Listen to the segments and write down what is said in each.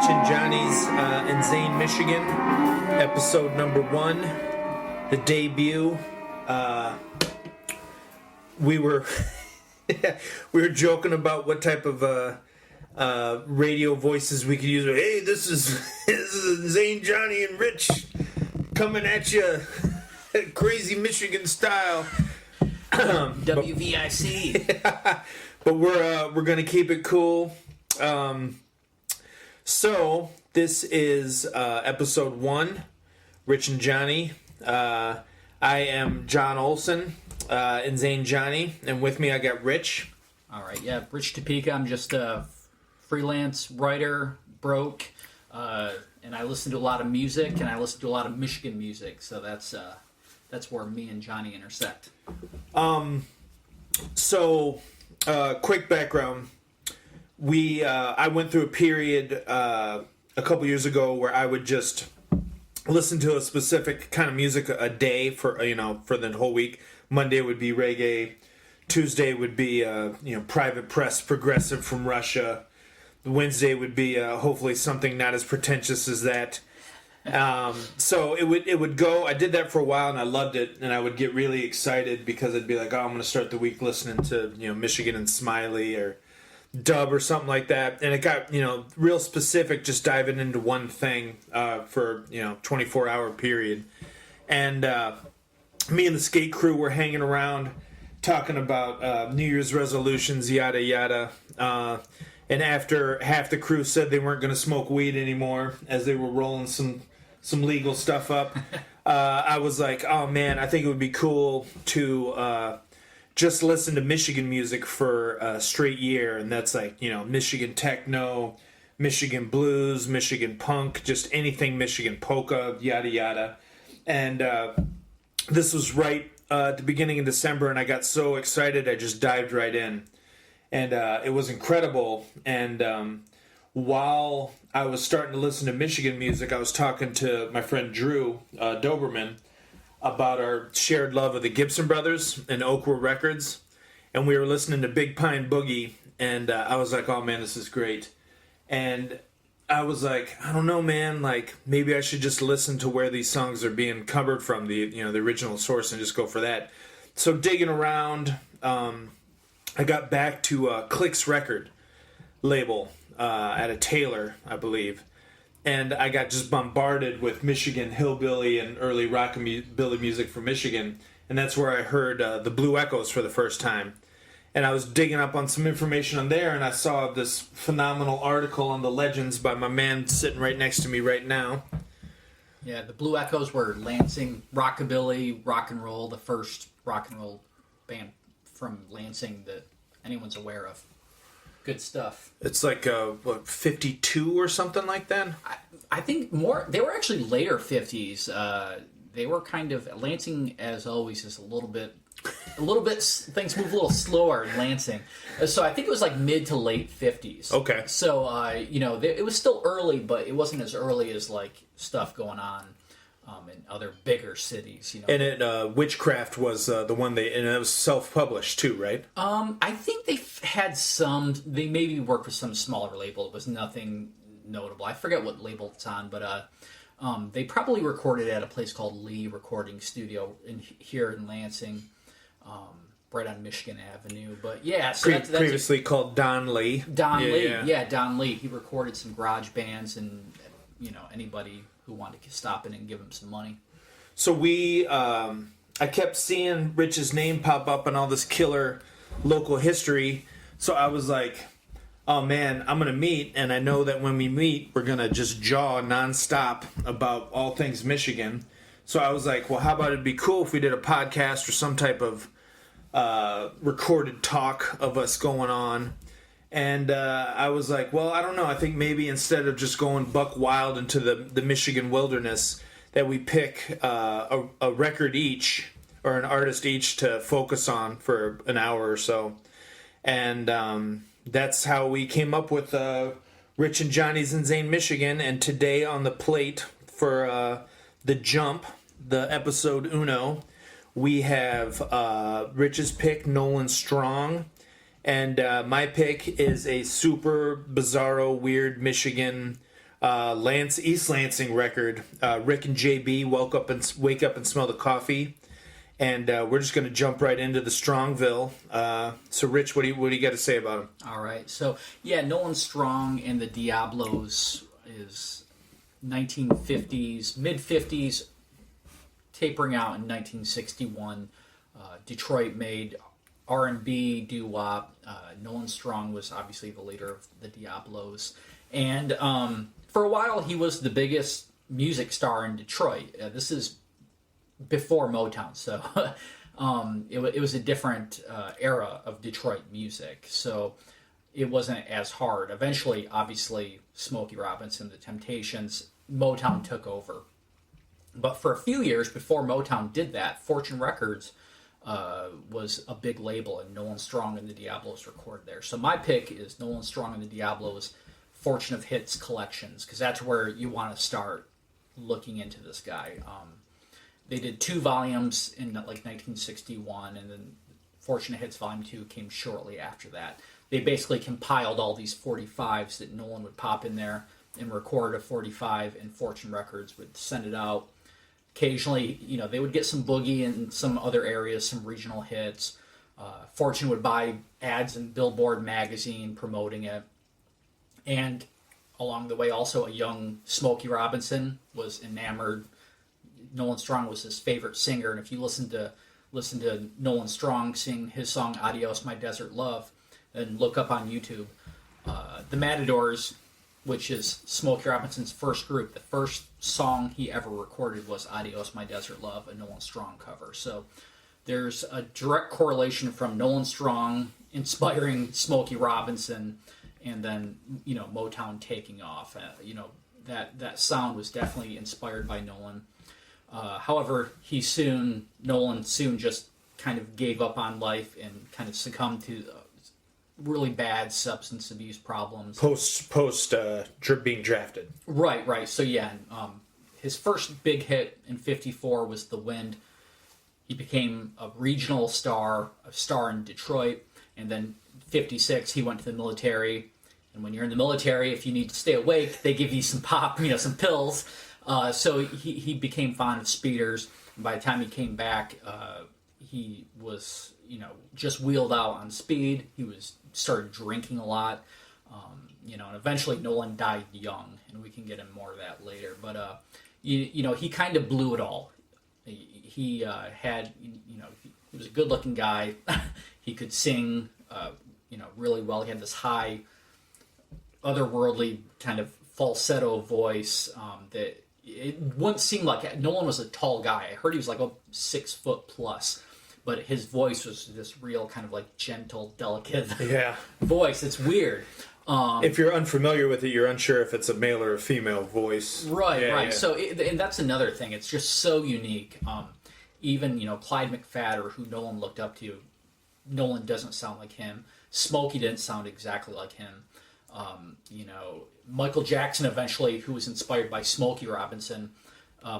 Rich and Johnny'z INZANE Michigan, episode number 1, the debut. We were we were joking about what type of radio voices we could use. Hey, this is Zane, Johnny, and Rich coming at you, crazy Michigan style. WVIC. But we're gonna keep it cool. So this is episode 1, Rich and Johnny. I am John Olson, INZANE Johnny, and with me I got Rich. All right, yeah, Rich Topeka. I'm just a freelance writer, broke, and I listen to a lot of music, and I listen to a lot of Michigan music. So that's where me and Johnny intersect. So, quick background. I went through a period a couple years ago where I would just listen to a specific kind of music a day for the whole week. Monday would be reggae. Tuesday would be Private Press progressive from Russia. Wednesday would be hopefully something not as pretentious as that. So it would go. I did that for a while and I loved it, and I would get really excited because I'd be like, oh, I'm going to start the week listening to Michigan and Smiley or Dub or something like that, and it got real specific, just diving into one thing for 24-hour period. And me and the skate crew were hanging around talking about New Year's resolutions, yada yada. And after half the crew said they weren't going to smoke weed anymore as they were rolling some legal stuff up, I was like, oh man, I think it would be cool to just listen to Michigan music for a straight year. And that's like, Michigan techno, Michigan blues, Michigan punk, just anything Michigan polka, yada yada. And this was right at the beginning of December, and I got so excited I just dived right in. And it was incredible. And while I was starting to listen to Michigan music, I was talking to my friend Drew Doberman about our shared love of the Gibson Brothers and Oakwood Records. And we were listening to Big Pine Boogie, and I was like, oh man, this is great. And I was like, I don't know, man, like maybe I should just listen to where these songs are being covered from, the original source, and just go for that. So digging around, I got back to Click's record label at a Taylor, I believe. And I got just bombarded with Michigan hillbilly and early rockabilly music from Michigan. And that's where I heard the Blue Echoes for the first time. And I was digging up on some information on there, and I saw this phenomenal article on the legends by my man sitting right next to me right now. Yeah, the Blue Echoes were Lansing rockabilly, rock and roll, the first rock and roll band from Lansing that anyone's aware of. Good stuff. It's like, 52 or something like that? I think more, they were actually later 50s. They were kind of, Lansing, as always, is a little bit, things move a little slower in Lansing. So I think it was like mid to late 50s. Okay. So, it was still early, but it wasn't as early as like stuff going on in other bigger cities, And Witchcraft was the one and it was self-published too, right? I think they had they maybe worked with some smaller label. It was nothing notable. I forget what label it's on, but they probably recorded at a place called Lee Recording Studio here in Lansing, right on Michigan Avenue. But yeah, so that's previously called Don Lee. Don Lee. He recorded some garage bands and anybody who wanted to stop in and give him some money. So I kept seeing Rich's name pop up in all this killer local history. So I was like, oh man, I'm going to meet. And I know that when we meet, we're going to just jaw nonstop about all things Michigan. So I was like, well, how about it'd be cool if we did a podcast or some type of recorded talk of us going on. And I was like, well, I don't know. I think maybe instead of just going buck wild into the Michigan wilderness, that we pick a record each or an artist each to focus on for an hour or so. And that's how we came up with Rich and Johnny'z INZANE Michigan. And today on the plate for The Jump, the episode uno, we have Rich's pick, Nolan Strong. And my pick is a super bizarro, weird Michigan East Lansing record. Rick and JB wake up and smell the coffee, and we're just going to jump right into the Strongville. So, Rich, what do you got to say about him? All right. So, yeah, Nolan Strong and the Diablos is 1950s, mid 50s, tapering out in 1961. Detroit made R&B, doo-wop. Nolan Strong was obviously the leader of the Diablos. And for a while, he was the biggest music star in Detroit. This is before Motown, so it was a different era of Detroit music. So it wasn't as hard. Eventually, obviously, Smokey Robinson, the Temptations, Motown took over. But for a few years before Motown did that, Fortune Records was a big label, and Nolan Strong and the Diablos recorded there. So my pick is Nolan Strong and the Diablos Fortune of Hits collections, because that's where you want to start looking into this guy. They did 2 volumes in like 1961, and then Fortune of Hits Volume 2 came shortly after that. They basically compiled all these 45s that Nolan would pop in there and record a 45, and Fortune Records would send it out. Occasionally, they would get some boogie in some other areas, some regional hits. Fortune would buy ads in Billboard magazine promoting it. And along the way, also a young Smokey Robinson was enamored. Nolan Strong was his favorite singer, and if you listen to Nolan Strong sing his song "Adios, My Desert Love," and look up on YouTube, the Matadors, which is Smokey Robinson's first group, the first song he ever recorded was "Adios, My Desert Love," a Nolan Strong cover. So there's a direct correlation from Nolan Strong inspiring Smokey Robinson, and then Motown taking off. That sound was definitely inspired by Nolan. However, Nolan soon just kind of gave up on life and kind of succumbed to really bad substance abuse problems. Post being drafted. Right. So yeah, his first big hit in '54 was "The Wind." He became a regional star, a star in Detroit, and then '56 he went to the military. And when you're in the military, if you need to stay awake, they give you some some pills. So he became fond of speeders. And by the time he came back, he was just wheeled out on speed. He started drinking a lot. And eventually Nolan died young, and we can get into more of that later. But he kind of blew it all. He was a good-looking guy. He could sing, really well. He had this high, otherworldly kind of falsetto voice that it wouldn't seem like Nolan was a tall guy. I heard he was like 6 foot plus, but his voice was this real kind of like gentle, delicate voice. It's weird. If you're unfamiliar with it, you're unsure if it's a male or a female voice. Right. Yeah. So, and that's another thing. It's just so unique. Even Clyde McPhatter, who Nolan looked up to, Nolan doesn't sound like him. Smokey didn't sound exactly like him. Michael Jackson eventually, who was inspired by Smokey Robinson,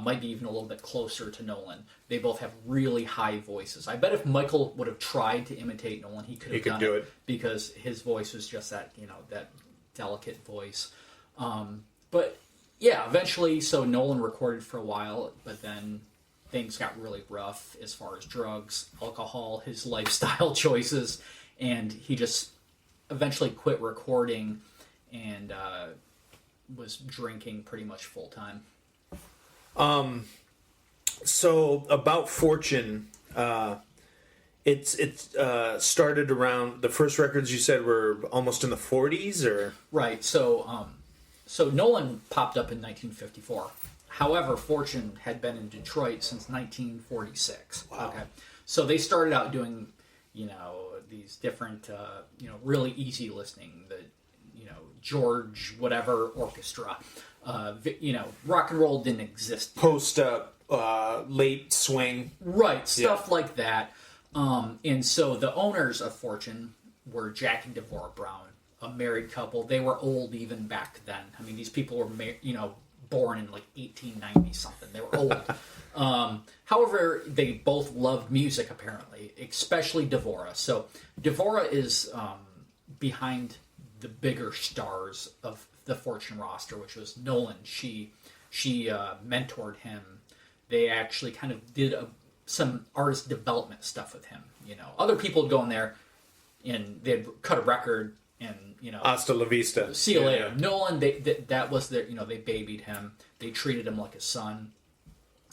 might be even a little bit closer to Nolan. They both have really high voices. I bet if Michael would have tried to imitate Nolan, he could have done it because his voice was just that, that delicate voice. But yeah, eventually, so Nolan recorded for a while, but then things got really rough as far as drugs, alcohol, his lifestyle choices, and he just eventually quit recording and was drinking pretty much full time. So about Fortune, it started around the first records you said were almost in the 40s, or right. So Nolan popped up in 1954. However, Fortune had been in Detroit since 1946. Wow. Okay, so they started out doing these different really easy listening, the George whatever orchestra. Rock and roll didn't exist. Post late swing. Right, stuff like that. And so the owners of Fortune were Jack and Devorah Brown, a married couple. They were old even back then. I mean, these people were born in like 1890 something. They were old. However, they both loved music apparently, especially Devorah. So Devorah is behind the bigger stars of the Fortune roster, which was Nolan. She mentored him. They actually kind of did some artist development stuff with him. Other people would go in there and they'd cut a record and hasta la vista. See you later. Nolan, that was their, they babied him. They treated him like a son.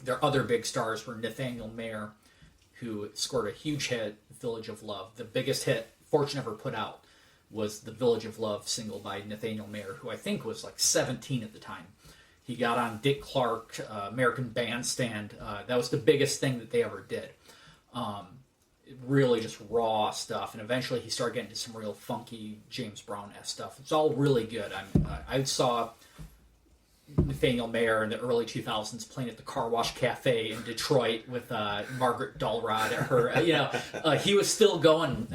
Their other big stars were Nathaniel Mayer, who scored a huge hit, Village of Love. The biggest hit Fortune ever put out was the Village of Love single by Nathaniel Mayer, who I think was like 17 at the time. He got on Dick Clark, American Bandstand. That was the biggest thing that they ever did. Really just raw stuff. And eventually he started getting into some real funky James Brown-esque stuff. It's all really good. I saw Nathaniel Mayer in the early 2000s playing at the Car Wash Cafe in Detroit with Margaret Dahlrod at her. He was still going.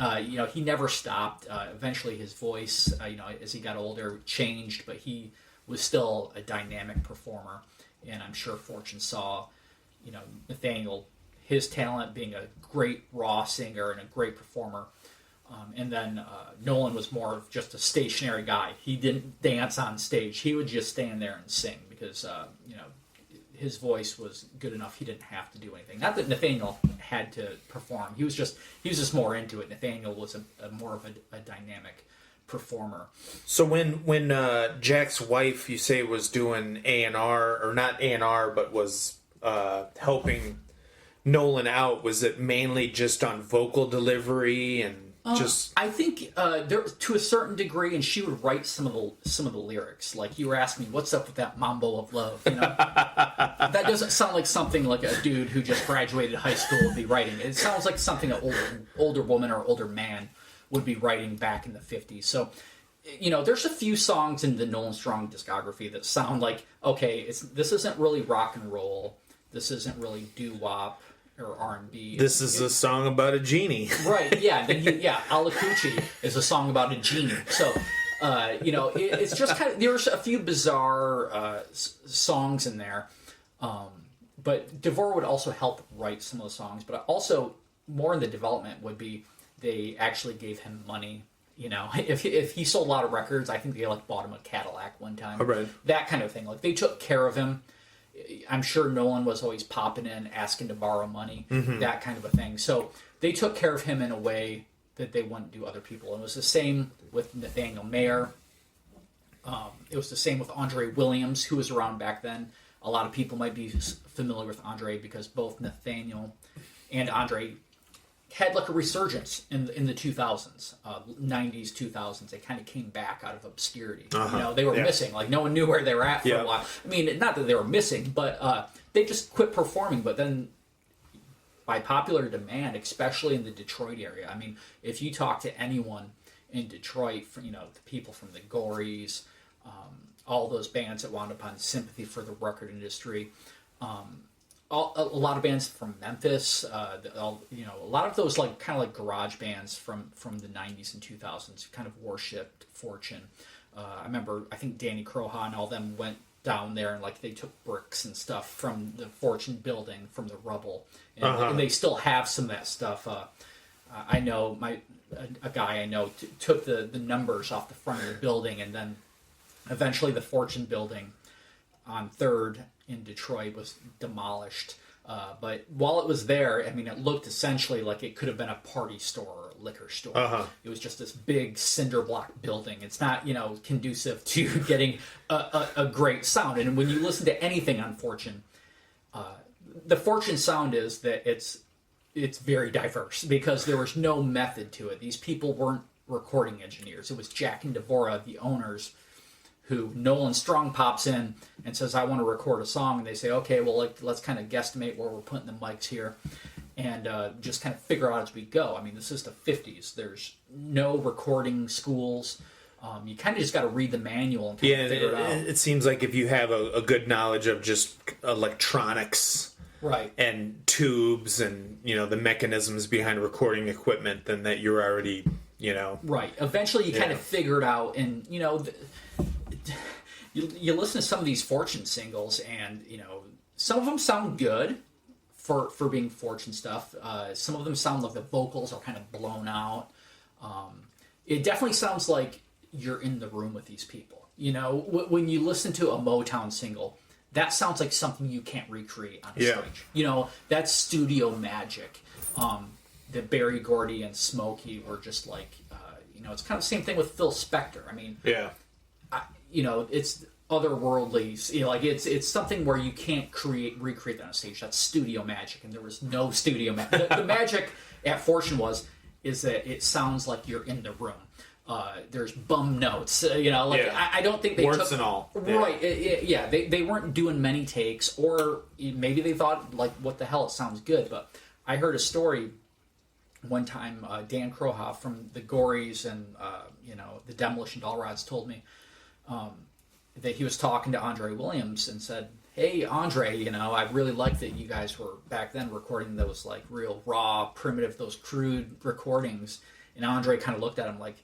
He never stopped. Eventually his voice, as he got older, changed, but he was still a dynamic performer. And I'm sure Fortune saw, Nathaniel, his talent being a great raw singer and a great performer. And then Nolan was more of just a stationary guy. He didn't dance on stage. He would just stand there and sing because, his voice was good enough. He didn't have to do anything. Not that Nathaniel had to perform. He was just more into it. Nathaniel was more of a dynamic performer. So when Jack's wife, you say, was doing A&R, or not A&R, but was helping Nolan out, was it mainly just on vocal delivery and just? I think there, to a certain degree, and she would write some of the lyrics. Like you were asking me, what's up with that mambo of love? That doesn't sound like something like a dude who just graduated high school would be writing. It sounds like something an older woman or older man would be writing back in the 50s. So, there's a few songs in the Nolan Strong discography that sound like, okay, this isn't really rock and roll. This isn't really doo-wop or R&B. This is a song about a genie. Right, yeah. Then Alacucci is a song about a genie. So, it's just kind of, there's a few bizarre songs in there. But DeVore would also help write some of the songs. But also, more in the development would be, they actually gave him money. If he sold a lot of records, I think they bought him a Cadillac one time. Right. That kind of thing. They took care of him. I'm sure Nolan was always popping in, asking to borrow money, that kind of a thing. So they took care of him in a way that they wouldn't do other people. And it was the same with Nathaniel Mayer. It was the same with Andre Williams, who was around back then. A lot of people might be familiar with Andre because both Nathaniel and Andre had a resurgence in the 2000s, 90s, 2000s. They kind of came back out of obscurity. They were missing. No one knew where they were at for a while. I mean, not that they were missing, but they just quit performing. But then, by popular demand, especially in the Detroit area, I mean, if you talk to anyone in Detroit, the people from the Gories, all those bands that wound up on Sympathy for the Record Industry, a lot of bands from Memphis, a lot of those kind of garage bands from the 90s and 2000s kind of worshipped Fortune. I think Danny Croha and all them went down there and they took bricks and stuff from the Fortune building, from the rubble, and they still have some of that stuff. I know a guy I know took the numbers off the front of the building, and then eventually the Fortune building on 3rd in Detroit was demolished. But while it was there, I mean, it looked essentially like it could have been a party store or a liquor store. It was just this big cinder block building. It's not, conducive to getting a great sound. And when you listen to anything on Fortune, the Fortune sound is that it's very diverse because there was no method to it. These people weren't recording engineers. It was Jack and Devorah, the owners, who Nolan Strong pops in and says, I want to record a song. And they say, okay, well, let's kind of guesstimate where we're putting the mics here and just kind of figure out as we go. I mean, this is the 50s. There's no recording schools. You kind of just got to read the manual and kind of figure it out. It seems like if you have a good knowledge of just electronics, right, and tubes and, the mechanisms behind recording equipment, then that you're already, Right. Eventually you kind of figure it out, and, you listen to some of these Fortune singles, and some of them sound good for being Fortune stuff. Some of them sound like the vocals are kind of blown out. It definitely sounds like you're in the room with these people. You know, when you listen to a Motown single, that sounds like something you can't recreate on stage. You know, that's studio magic. That Berry Gordy and Smokey were just like, you know, it's kind of the same thing with Phil Spector. I mean, you know, it's otherworldly. You know, like it's something where you can't recreate that on stage. That's studio magic, and there was no studio magic. The magic at Fortune is that it sounds like you're in the room. There's bum notes, you know. Like I don't think they warts took, and all. Right? They weren't doing many takes, or maybe they thought like, what the hell? It sounds good. But I heard a story one time. Dan Krohoff from the Gories and you know, the Demolition Doll Rods told me that he was talking to Andre Williams and said, "Hey, Andre, you know, I really like that you guys were back then recording those like real raw, primitive, those crude recordings." And Andre kind of looked at him like,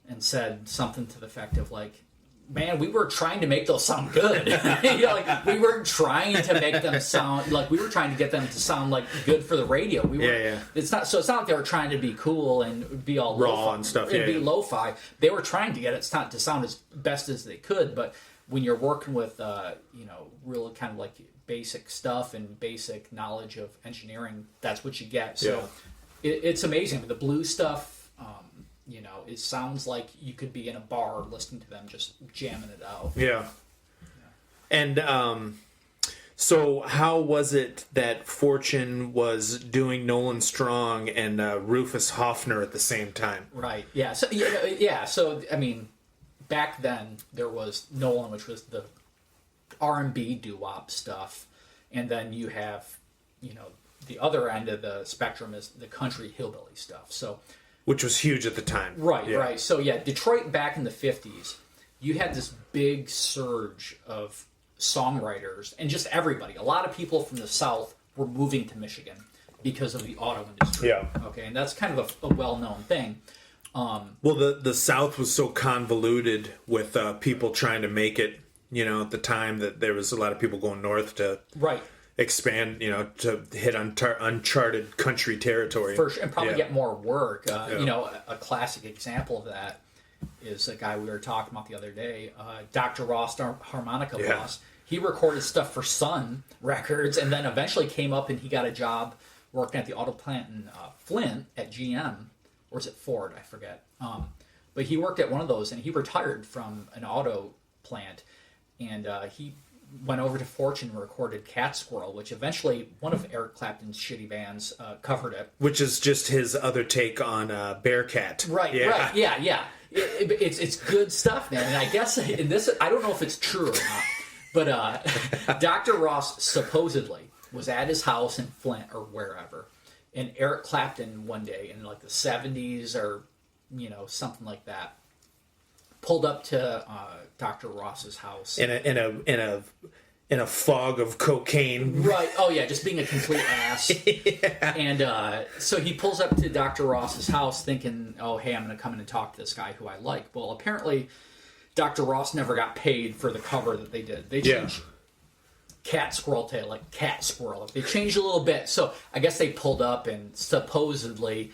and said something to the effect of like, "Man, we were trying to make those sound good." You know, like we weren't trying to make them sound like, we were trying to get them to sound like good for the radio. We were, It's not like they were trying to be cool and be all raw lo-fi, and stuff. Be lo-fi. They were trying to get it to sound as best as they could. But when you're working with, you know, real kind of like basic stuff and basic knowledge of engineering, that's what you get. So it's amazing. The blues stuff. You know, it sounds like you could be in a bar listening to them just jamming it out. And so how was it that Fortune was doing Nolan Strong and Rufus Hoffner at the same time? Right. Yeah. So So I mean, back then there was Nolan, which was the R&B doo-wop stuff, and then you have, you know, the other end of the spectrum is the country hillbilly stuff. So. Which was huge at the time. Right. So, Detroit back in the 50s, you had this big surge of songwriters and just everybody. A lot of people from the South were moving to Michigan because of the auto industry. Okay, and that's kind of a well-known thing. Well, the South was so convoluted with people trying to make it, you know, at the time that there was a lot of people going north to... expand, you know, to hit uncharted country territory. For sure, and probably get more work. You know, a classic example of that is a guy we were talking about the other day, Dr. Ross, our harmonica boss. He recorded stuff for Sun Records, and then eventually came up and he got a job working at the auto plant in Flint at GM, or is it Ford? I forget. But he worked at one of those, and he retired from an auto plant, and he went over to Fortune and recorded Cat Squirrel, which eventually one of Eric Clapton's shitty bands covered it. Which is just his other take on Bearcat. Right. It's good stuff, man. And I guess in this, I don't know if it's true or not, but Dr. Ross supposedly was at his house in Flint or wherever, and Eric Clapton one day in like the 70s or, you know, something like that, pulled up to Dr. Ross's house in a fog of cocaine. Right. Oh yeah, just being a complete ass. And so he pulls up to Dr. Ross's house, thinking, "Oh, hey, I'm going to come in and talk to this guy who I like." Well, apparently, Dr. Ross never got paid for the cover that they did. They changed Cat Squirrel to like Cat Squirrel. They changed a little bit. So I guess they pulled up and supposedly,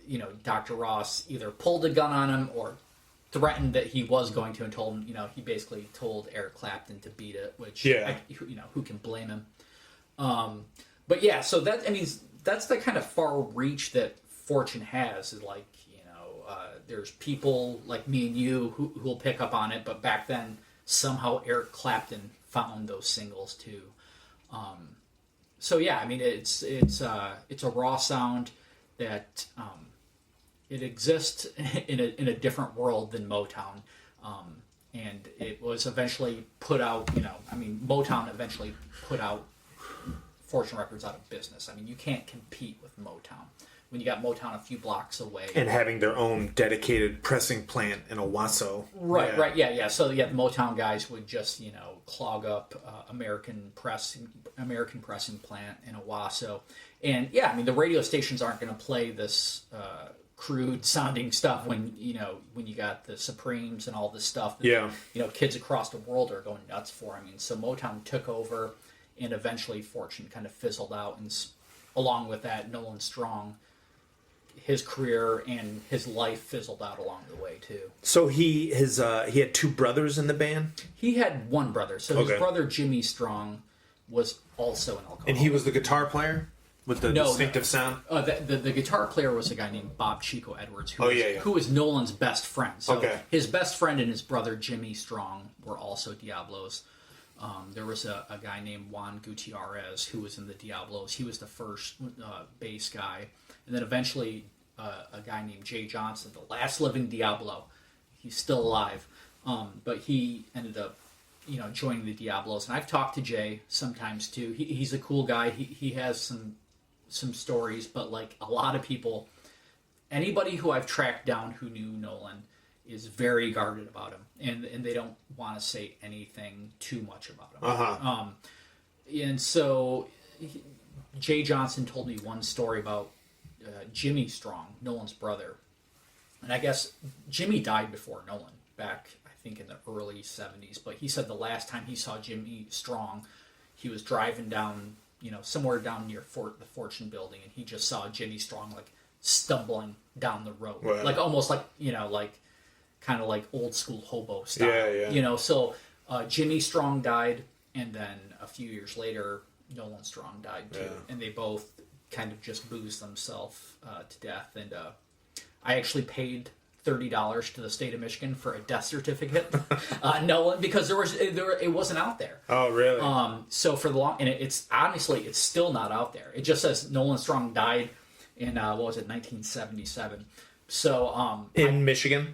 you know, Dr. Ross either pulled a gun on him or threatened that he was going to, and told him, you know, he basically told Eric Clapton to beat it, which, you know, who can blame him? But yeah, so that, I mean, that's the kind of far reach that Fortune has, is like, you know, there's people like me and you who will pick up on it, but back then, somehow Eric Clapton found those singles too. So yeah, I mean, it's a raw sound that, it exists in a different world than Motown, and it was eventually put out. You know, I mean, Motown eventually put out Fortune Records out of business. I mean, you can't compete with Motown when you got Motown a few blocks away and having their own dedicated pressing plant in Owasso. Right. Yeah. So the Motown guys would just, you know, clog up American pressing plant in Owasso, and yeah, I mean, the radio stations aren't going to play this. Crude sounding stuff when you got the Supremes and all this stuff that, you know, kids across the world are going nuts for. I mean, so Motown took over, and eventually Fortune kind of fizzled out, and along with that, Nolan Strong his career and his life fizzled out along the way too. So he had two brothers in the band? He had one brother. So his brother Jimmy Strong was also an alcoholic. And he was the guitar player with the distinctive sound? The guitar player was a guy named Bob Chico Edwards, who was Nolan's best friend. So his best friend and his brother Jimmy Strong were also Diablos. There was a guy named Juan Gutierrez who was in the Diablos. He was the first bass guy. And then eventually a guy named Jay Johnson, the last living Diablo. He's still alive. But he ended up joining the Diablos. And I've talked to Jay sometimes too. He's a cool guy. He has some stories, but like a lot of people, anybody who I've tracked down who knew Nolan is very guarded about him, and they don't want to say anything too much about him. And so Jay Johnson told me one story about Jimmy Strong, Nolan's brother, and I guess Jimmy died before Nolan, back I think in the early 70s, but he said the last time he saw Jimmy Strong, he was driving down somewhere down near the Fortune building, and he just saw Jimmy Strong like stumbling down the road, like almost like kind of like old school hobo style. So Jimmy Strong died, and then a few years later Nolan Strong died too, and they both kind of just boozed themselves to death. And I actually paid $30 to the state of Michigan for a death certificate, Nolan, because it wasn't out there. Oh, really? So for the long, and it's honestly, it's still not out there. It just says Nolan Strong died in 1977. So in Michigan.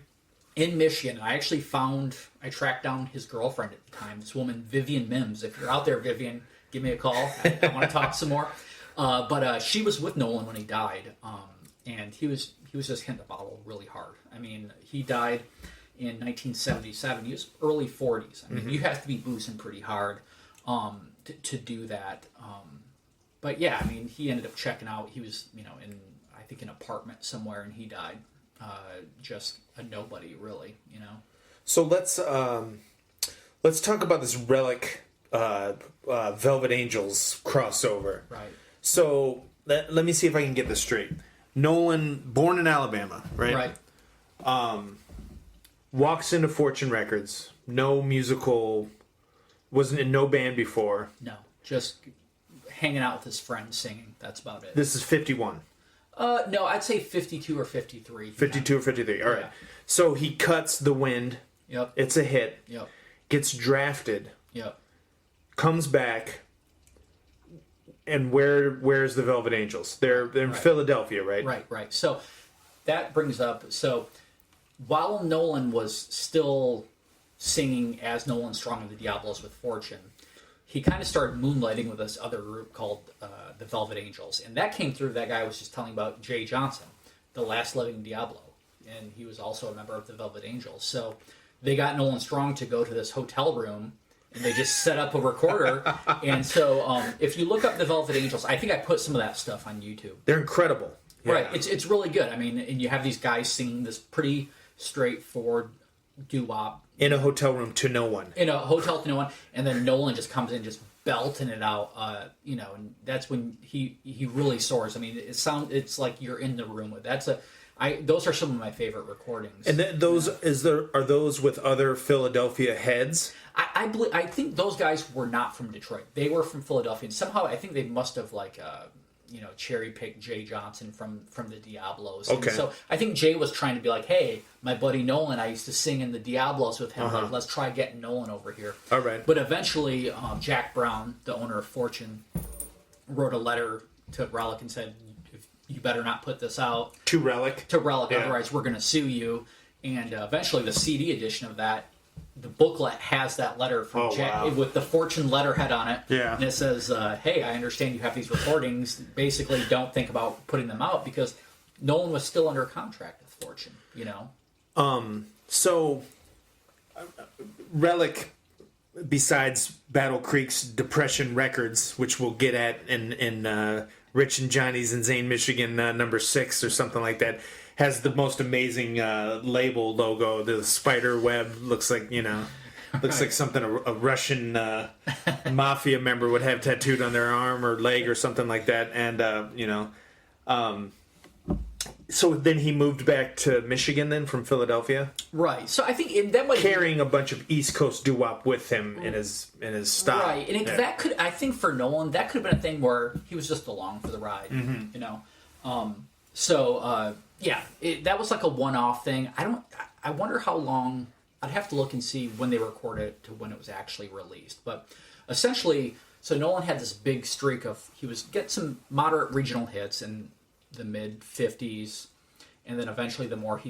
In Michigan, I actually I tracked down his girlfriend at the time, this woman Vivian Mims. If you're out there, Vivian, give me a call. I want to talk some more. But she was with Nolan when he died, and he was just hitting the bottle really hard. I mean, he died in 1977. He was early 40s. I mean, you have to be boozing pretty hard to do that. But yeah, I mean, he ended up checking out. He was, in I think an apartment somewhere, and he died. Just a nobody, really. So let's talk about this Relic Velvet Angels crossover. Right. So let me see if I can get this straight. Nolan, born in Alabama, right? Right. Walks into Fortune Records. No musical, wasn't in no band before. No, just hanging out with his friends singing. That's about it. This is 51. No, I'd say 52 or 53. 52 or 53. All right. Yeah. So he cuts The Wind. Yep. It's a hit. Yep. Gets drafted. Yep. Comes back. And where's the Velvet Angels? They're in Philadelphia, right? Right. So that brings up, while Nolan was still singing as Nolan Strong of the Diablos with Fortune, he kind of started moonlighting with this other group called the Velvet Angels. And that came through, that guy I was just telling about, Jay Johnson, the last living Diablo. And he was also a member of the Velvet Angels. So they got Nolan Strong to go to this hotel room, and they just set up a recorder. And so if you look up the Velvet Angels, I think I put some of that stuff on YouTube. They're incredible. Yeah. Right. It's really good. I mean, and you have these guys singing this pretty straightforward doo-wop. In a hotel room to no one. In a hotel to no one. And then Nolan just comes in just belting it out, and that's when he really soars. I mean, it's like you're in the room with. Those are some of my favorite recordings. And are those with other Philadelphia heads? I think those guys were not from Detroit. They were from Philadelphia, and somehow I think they must have cherry picked Jay Johnson from the Diablos. Okay. And so I think Jay was trying to be like, hey, my buddy Nolan, I used to sing in the Diablos with him. Like, let's try getting Nolan over here. All right. But eventually, Jack Brown, the owner of Fortune, wrote a letter to Relic and said, you better not put this out. To Relic? To Relic, otherwise we're going to sue you. And eventually the CD edition of that, the booklet has that letter from Jack with the Fortune letterhead on it. Yeah. And it says, hey, I understand you have these recordings. Basically, don't think about putting them out, because Nolan was still under contract with Fortune, So, Relic, besides Battle Creek's Depression Records, which we'll get at in Rich and Johnny'z INZANE Michigan number 6 or something like that, has the most amazing label logo. The spider web looks like, looks like something a Russian mafia member would have tattooed on their arm or leg or something like that. And, So then he moved back to Michigan then from Philadelphia, Right. So I think that might carrying a bunch of East Coast doo-wop with him in his style. Right, and that could, I think, for Nolan, that could have been a thing where he was just along for the ride, you know. That was like a one-off thing. I wonder how long. I'd have to look and see when they recorded it to when it was actually released. But essentially, so Nolan had this big streak of he was getting some moderate regional hits in the mid '50s, and then eventually, the more he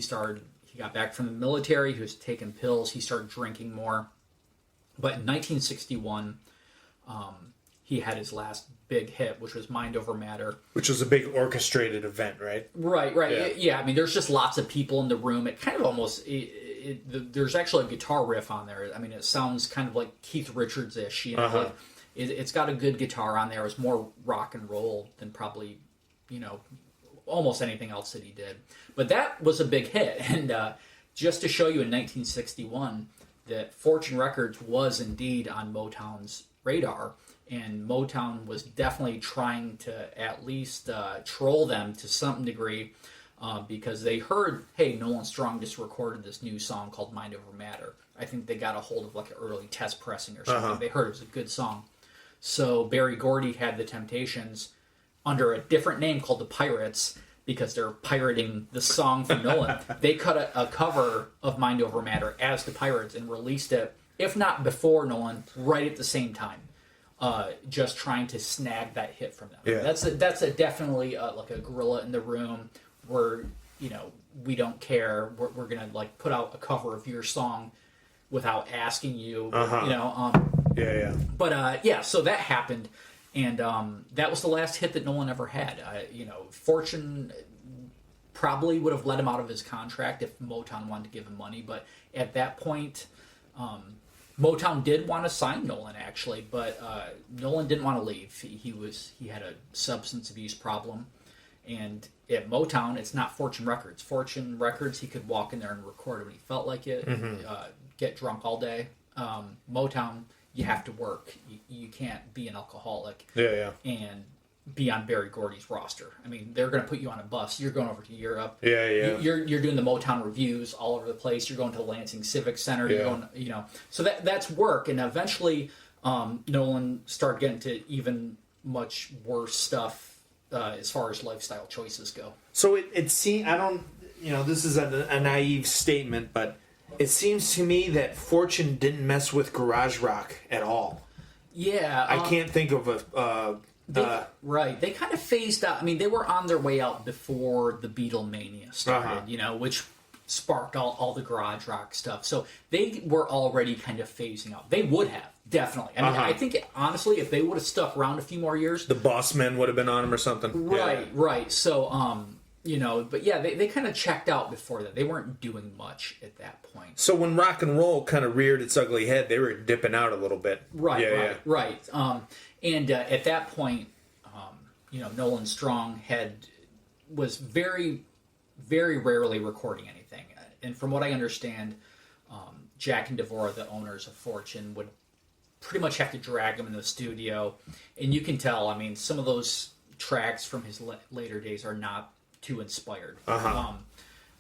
got back from the military, he was taking pills, he started drinking more. But in 1961, he had his last big hit, which was Mind Over Matter. Which was a big orchestrated event, right? Right. Yeah, I mean, there's just lots of people in the room. It kind of almost... there's actually a guitar riff on there. I mean, it sounds kind of like Keith Richards-ish. You know, like, it's got a good guitar on there. It's more rock and roll than probably, you know, almost anything else that he did. But that was a big hit. And just to show you in 1961 that Fortune Records was indeed on Motown's radar, and Motown was definitely trying to at least troll them to some degree, because they heard, hey, Nolan Strong just recorded this new song called Mind Over Matter. I think they got a hold of like an early test pressing or something. They heard it was a good song. So Berry Gordy had the Temptations under a different name called the Pirates, because they're pirating the song from Nolan. They cut a cover of Mind Over Matter as the Pirates and released it, if not before Nolan, right at the same time. Just trying to snag that hit from them. Yeah. That's definitely like a gorilla in the room. Where, you know, we don't care. We're gonna like put out a cover of your song without asking you. You know. But so that happened, and that was the last hit that Nolan ever had. You know, Fortune probably would have let him out of his contract if Motown wanted to give him money, but at that point, Motown did want to sign Nolan actually, but Nolan didn't want to leave. He had a substance abuse problem. And at Motown, it's not Fortune Records. Fortune Records, he could walk in there and record it when he felt like it, get drunk all day. Motown, you have to work. You can't be an alcoholic and be on Berry Gordy's roster. I mean, they're going to put you on a bus. You're going over to Europe. You're doing the Motown reviews all over the place. You're going to the Lansing Civic Center. You're going, you know. So that's work. And eventually, Nolan started getting to even much worse stuff. As far as lifestyle choices go. So it seems, I don't, you know, this is a naive statement, but it seems to me that Fortune didn't mess with garage rock at all. Yeah. I can't think of right. They kind of phased out. I mean, they were on their way out before the Beatlemania started, you know, which sparked all the garage rock stuff. So they were already kind of phasing out. They would have. Definitely. I mean, I think, honestly, if they would have stuck around a few more years... The Boss Men would have been on them or something. Right. So, you know, but yeah, they kind of checked out before that. They weren't doing much at that point. So when rock and roll kind of reared its ugly head, they were dipping out a little bit. Right. And at that point, you know, Nolan Strong was very, very rarely recording anything. And from what I understand, Jack and Devorah, the owners of Fortune, would pretty much have to drag him in the studio, and you can tell. I mean, some of those tracks from his later days are not too inspired.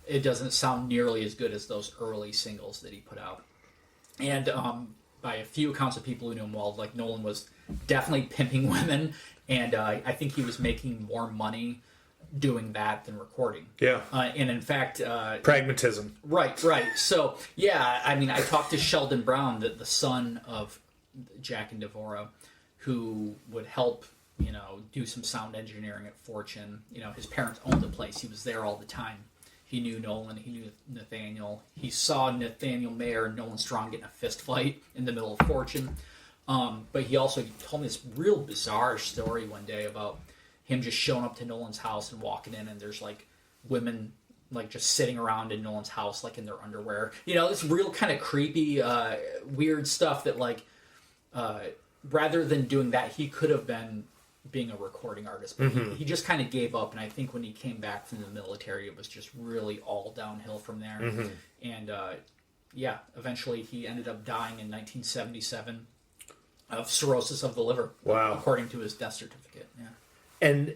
It doesn't sound nearly as good as those early singles that he put out. And by a few accounts of people who knew him well, like Nolan was definitely pimping women, and I think he was making more money doing that than recording. And in fact... pragmatism. Right. So, yeah, I mean, I talked to Sheldon Brown, the son of Jack and Devorah, who would help, you know, do some sound engineering at Fortune. You know, his parents owned the place. He was there all the time. He knew Nolan. He knew Nathaniel. He saw Nathaniel Mayer and Nolan Strong get in a fist fight in the middle of Fortune. But he also told me this real bizarre story one day about him just showing up to Nolan's house and walking in, and there's like women like just sitting around in Nolan's house like in their underwear. You know, this real kind of creepy, weird stuff that like rather than doing that, he could have been being a recording artist, but he just kind of gave up. And I think when he came back from the military, it was just really all downhill from there. And eventually he ended up dying in 1977 of cirrhosis of the liver. Wow. According to his death certificate. Yeah.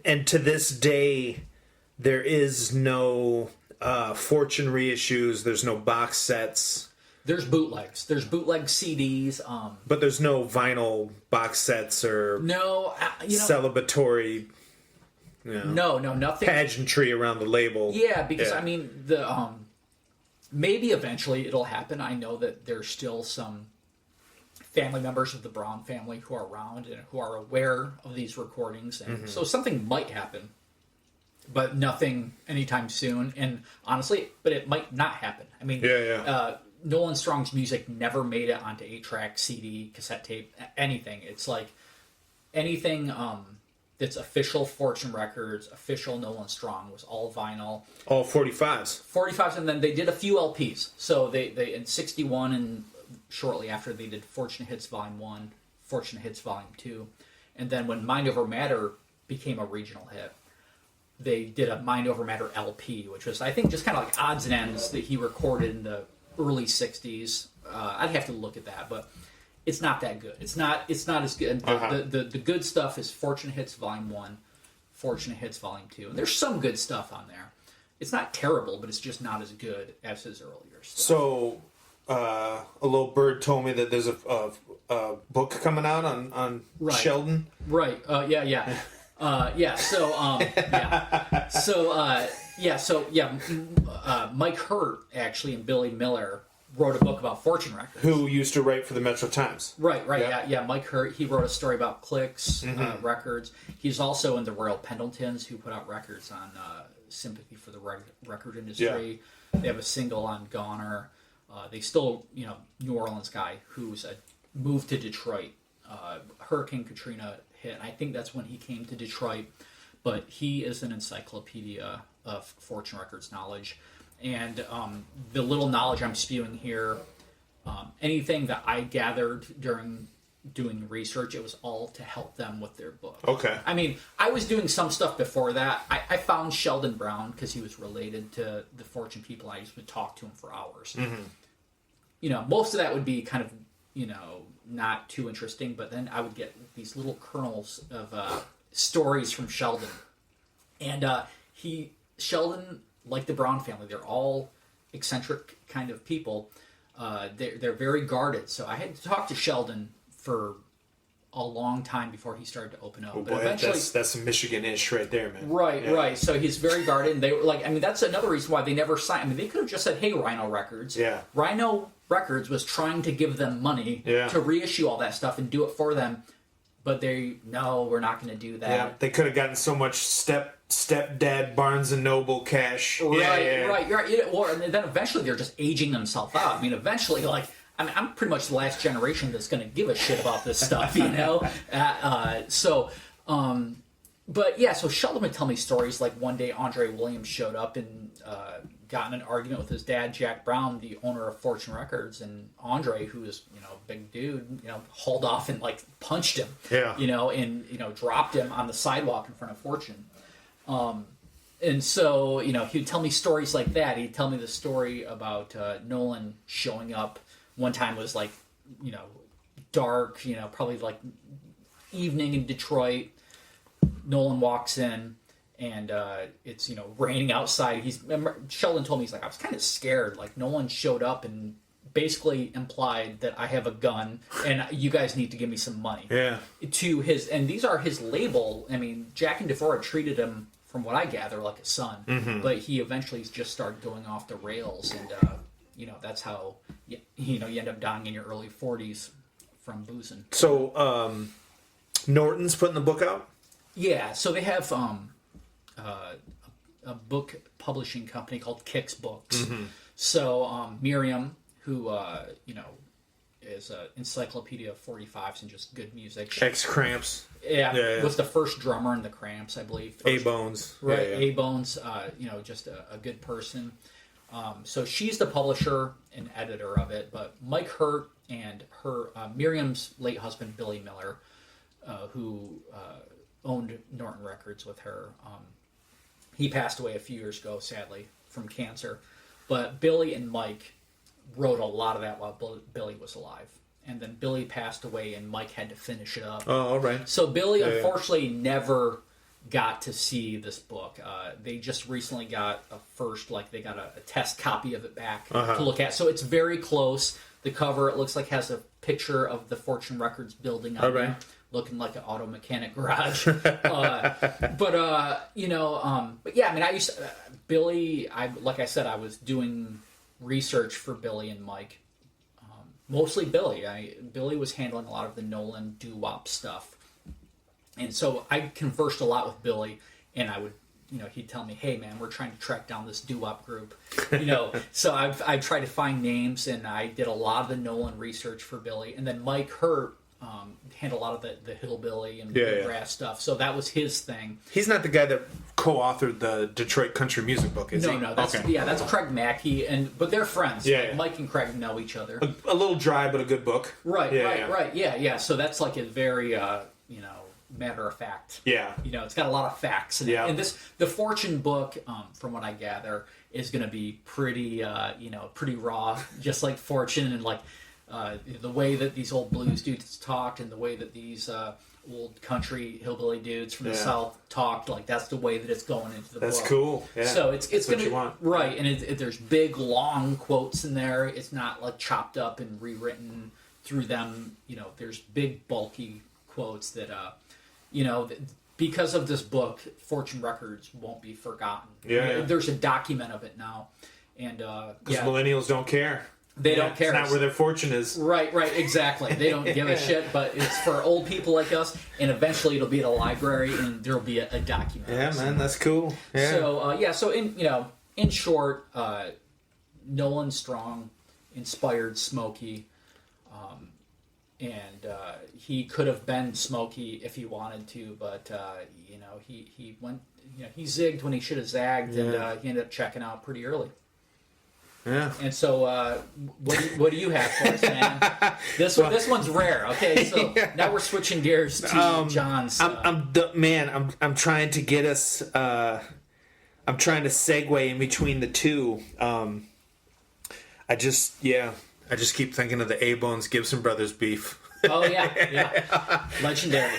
And to this day, there is no Fortune reissues. There's no box sets. There's bootlegs. There's bootleg CDs. But there's no vinyl box sets or celebratory. No, nothing. Pageantry around the label. Yeah, because I mean the maybe eventually it'll happen. I know that there's still some family members of the Brown family who are around and who are aware of these recordings, and so something might happen, but nothing anytime soon. And honestly, but it might not happen. I mean, Nolan Strong's music never made it onto 8-track, CD, cassette tape, anything. It's like anything that's official Fortune Records, official Nolan Strong was all vinyl. All 45s. 45s, and then they did a few LPs. So they in 61 and shortly after they did Fortunate Hits Volume 1, Fortunate Hits Volume 2. And then when Mind Over Matter became a regional hit, they did a Mind Over Matter LP, which was, I think, just kind of like odds and ends that he recorded in the early 60s. I'd have to look at that, but it's not that good. It's not as good. The good stuff is Fortunate Hits Volume 1, Fortunate Hits Volume 2. And there's some good stuff on there. It's not terrible, but it's just not as good as his earlier stuff. So, a little bird told me that there's a book coming out on Sheldon. Right. Yeah. Mike Hurt actually and Billy Miller wrote a book about Fortune Records. Who used to write for the Metro Times. Right. Yeah. Mike Hurt, he wrote a story about Clicks Records. He's also in the Royal Pendletons, who put out records on sympathy for the record industry. Yeah. They have a single on Goner. They still, New Orleans guy who's moved to Detroit. Hurricane Katrina hit, and I think that's when he came to Detroit. But he is an encyclopedia of Fortune Records knowledge. And the little knowledge I'm spewing here, anything that I gathered during doing research, it was all to help them with their book. Okay. I mean, I was doing some stuff before that. I found Sheldon Brown because he was related to the Fortune people. I used to talk to him for hours. Most of that would be kind of, not too interesting, but then I would get these little kernels of stories from Sheldon. And Sheldon, like the Brown family, they're all eccentric kind of people. They're very guarded. So I had to talk to Sheldon for a long time before he started to open up. Oh but boy, eventually, that's some Michigan-ish right there, man. Right. So he's very guarded. And they were like, that's another reason why they never signed. I mean, they could have just said, hey, Rhino Records. Yeah. Rhino Records was trying to give them money to reissue all that stuff and do it for them. But we're not going to do that. Yeah, they could have gotten so much stepdad Barnes and Noble cash. Right. Well, and then eventually they're just aging themselves out. I mean, eventually, I'm pretty much the last generation that's going to give a shit about this stuff, So Sheldon would tell me stories like one day Andre Williams showed up and got in an argument with his dad, Jack Brown, the owner of Fortune Records, and Andre, who is, a big dude, hauled off and punched him, and dropped him on the sidewalk in front of Fortune. And so, he'd tell me stories like that. He'd tell me the story about Nolan showing up. One time was dark, probably evening in Detroit. Nolan walks in and it's, raining outside. Sheldon told me, he's like, I was kind of scared. Nolan showed up and basically implied that I have a gun and you guys need to give me some money. Yeah. And these are his label. I mean, Jack and DeVora treated him, from what I gather, like a son. But he eventually just started going off the rails and, that's how you end up dying in your early 40s from boozing. So Norton's putting the book out? Yeah, so they have a book publishing company called Kix Books. So Miriam, who is an encyclopedia of 45s and just good music. Ex-Cramps. Yeah, was the first drummer in the Cramps, I believe. A-Bones. Right, A-Bones, just a good person. So she's the publisher and editor of it, but Mike Hurt and her Miriam's late husband Billy Miller, who owned Norton Records with her, he passed away a few years ago, sadly, from cancer. But Billy and Mike wrote a lot of that while Billy was alive, and then Billy passed away, and Mike had to finish it up. Oh, all right. So Billy unfortunately never got to see this book. They just recently got they got a test copy of it back to look at. So it's very close. The cover, it looks like, has a picture of the Fortune Records building on there, looking like an auto mechanic garage. But yeah, I mean, I used to, Billy. Like I said, I was doing research for Billy and Mike. Mostly Billy. Billy was handling a lot of the Nolan doo-wop stuff. And so I conversed a lot with Billy, and I would, he'd tell me, hey man, we're trying to track down this doo-wop group. So I tried to find names, and I did a lot of the Nolan research for Billy. And then Mike Hurt handled a lot of the hillbilly and bluegrass stuff. So that was his thing. He's not the guy that co-authored the Detroit country music book, is he? No, that's Craig Mackey, but they're friends. Yeah. Mike and Craig know each other. A little dry, but a good book. Right. Yeah. So that's like a very, matter of fact. Yeah. It's got a lot of facts in it. And the Fortune book, from what I gather, is going to be pretty, pretty raw, just like Fortune, and like the way that these old blues dudes talked, and the way that these old country hillbilly dudes from the South talked. Like that's the way that it's going into the book. That's cool. Yeah. So it's going to want. Right, and there's big long quotes in there. It's not like chopped up and rewritten through them. There's big bulky quotes that because of this book, Fortune Records won't be forgotten. Yeah. There's a document of it now, and because millennials don't care. They don't care. It's not where their fortune is. Right, exactly. They don't give a shit, but it's for old people like us, and eventually it'll be at a library, and there'll be a document. Yeah, man, that's cool. Yeah. So in short, Nolan Strong inspired Smokey, and he could have been Smokey if he wanted to, but he went, he zigged when he should have zagged, and he ended up checking out pretty early. Yeah. And so, what do you have for us, man? This one's rare. Okay, so now we're switching gears to John's. I'm trying to get us. I'm trying to segue in between the two. I just keep thinking of the A-Bones Gibson Brothers beef. Oh yeah, legendary.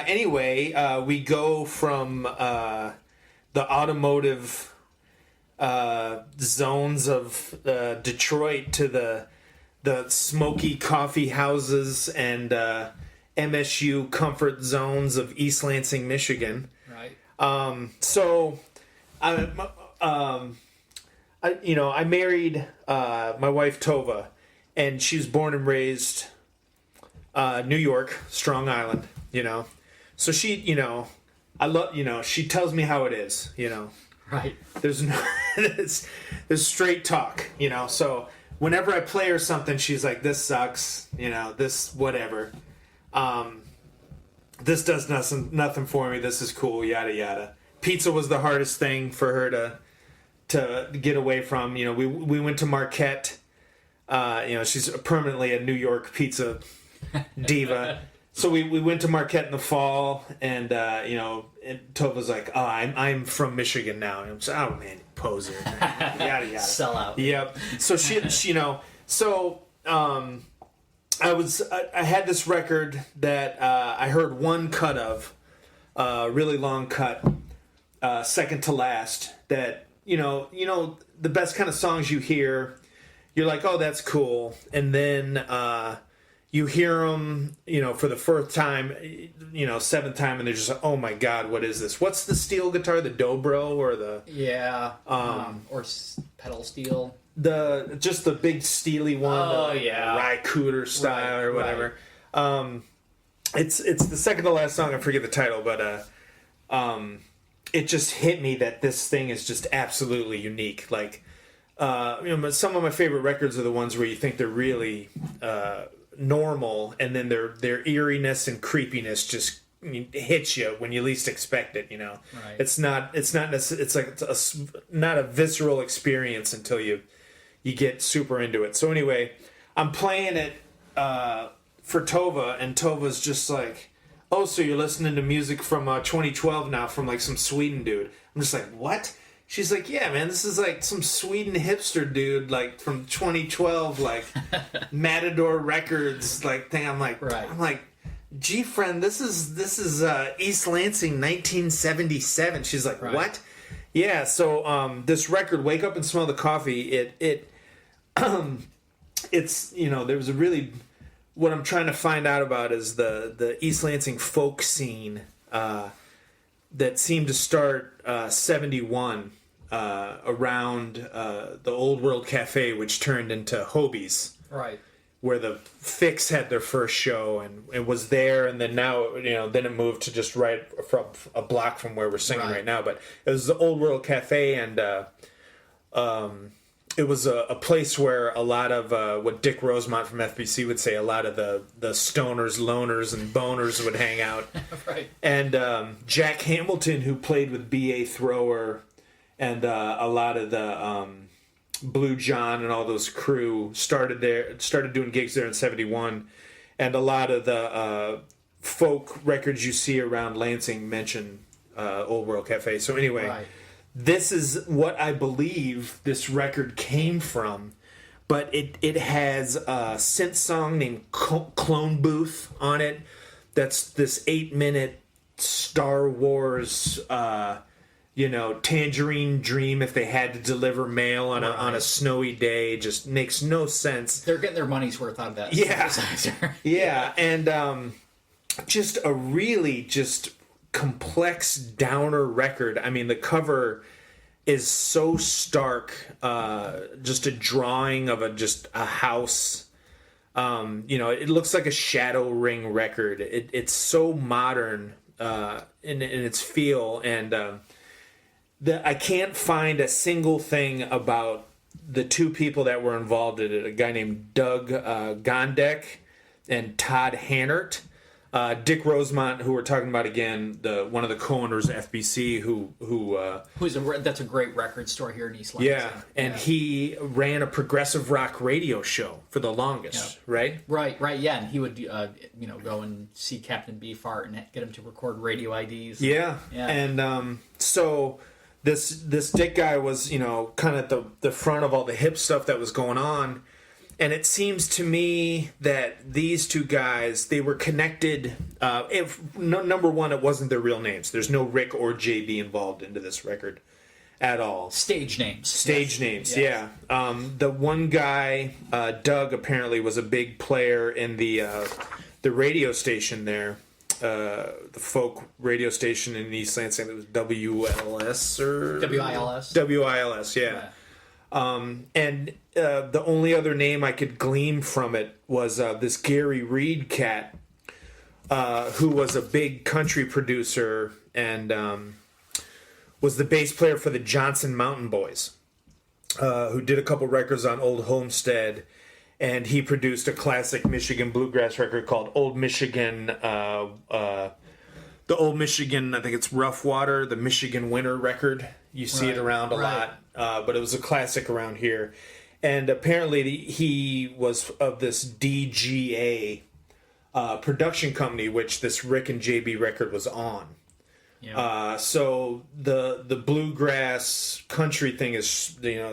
Anyway, we go from the automotive zones of Detroit to the smoky coffee houses and MSU comfort zones of East Lansing, Michigan. Right. I married my wife Tova, and she was born and raised New York, Strong Island. So she, I love, she tells me how it is. Right. There's no, there's straight talk, So whenever I play her something, she's like, "This sucks," this whatever. This does nothing for me. This is cool, yada yada. Pizza was the hardest thing for her to get away from. We went to Marquette. She's permanently a New York pizza diva. So we went to Marquette in the fall, and and Tova's like, "Oh, I'm from Michigan now." And I'm like, "Oh man, poser, yada yada." Sell out. Yep. So I had this record that I heard one cut of, really long cut, second to last. That the best kind of songs you hear, you're like, "Oh, that's cool," and then you hear them, for the first time, seventh time, and they're just like, "Oh my God, what is this? What's the steel guitar? The dobro or the or pedal steel? Just the big steely one. Oh the yeah, Rycooter style or whatever." Right. It's the second to last song. I forget the title, but it just hit me that this thing is just absolutely unique. Like, some of my favorite records are the ones where you think they're really normal, and then their eeriness and creepiness just hits you when you least expect it. Right. It's not not a visceral experience until you get super into it. So anyway, I'm playing it for Tova, and Tova's just like, "Oh, so you're listening to music from 2012 now, from like some Sweden dude?" I'm just like, "What?" She's like, "Yeah, man, this is like some Sweden hipster dude, like from 2012, like Matador Records, like thing." I'm like, right. I'm like, gee, friend, this is East Lansing, 1977. She's like, Right. what? Yeah. So this record, Wake Up and Smell the Coffee. It's there was a really, what I'm trying to find out about is the East Lansing folk scene that seemed to start 71 around the Old World Cafe, which turned into Hobie's. Right. Where the Fix had their first show and it was there, and then now then it moved to just right from a block from where we're singing right now. But it was the Old World Cafe, and it was a place where a lot of what Dick Rosemont from FBC would say, a lot of the stoners, loners, and boners would hang out. Right. And Jack Hamilton, who played with B.A. Thrower, and a lot of the Blue John and all those crew started doing gigs there in 71, and a lot of the folk records you see around Lansing mention Old World Cafe. So anyway, this is what I believe this record came from, but it has a synth song named Clone Booth on it. That's this 8-minute Star Wars Tangerine Dream if they had to deliver mail on a snowy day. Just makes no sense. They're getting their money's worth out of that. Yeah. Yeah, and just a really just complex downer record. I mean, the cover is so stark. Just a drawing of a house. It looks like a Shadow Ring record. It's so modern in its feel, and I can't find a single thing about the two people that were involved in it. A guy named Doug Gondek and Todd Hannert. Dick Rosemont, who we're talking about again, one of the co-owners of FBC, that's a great record store here in East Lansing. Yeah, and he ran a progressive rock radio show for the longest, right? Right, yeah, and he would go and see Captain Beefheart and get him to record radio IDs. Yeah. And so this Dick guy was kind of at the front of all the hip stuff that was going on. And it seems to me that these two guys, they were connected. Number one, it wasn't their real names. There's no Rick or JB involved into this record at all. Stage names. Stage names, yeah. The one guy, Doug, apparently was a big player in the radio station there, the folk radio station in East Lansing. It was WLS or WILS. WILS, yeah. And the only other name I could glean from it was this Gary Reed cat, who was a big country producer and was the bass player for the Johnson Mountain Boys, who did a couple records on Old Homestead, and he produced a classic Michigan bluegrass record called Old Michigan. The Old Michigan, I think it's Rough Water, the Michigan Winter record. You see it around a lot, but it was a classic around here. And apparently he was of this DGA production company, which this Rick and JB record was on. Yeah. So the bluegrass country thing is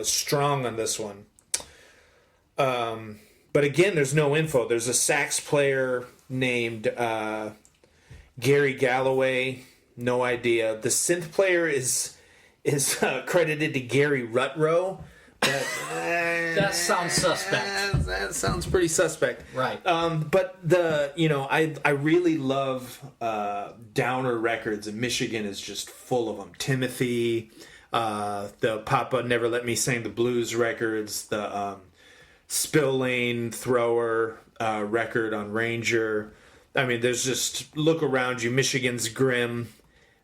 strong on this one. But again, there's no info. There's a sax player named Gary Galloway. No idea. The synth player is credited to Gary Rutrow. But, that sounds suspect. That sounds pretty suspect. Right. But I really love downer records, and Michigan is just full of them. Timothy, the Papa Never Let Me Sing the Blues records, the Spill Lane Thrower record on Ranger. I mean, there's just, look around you. Michigan's grim.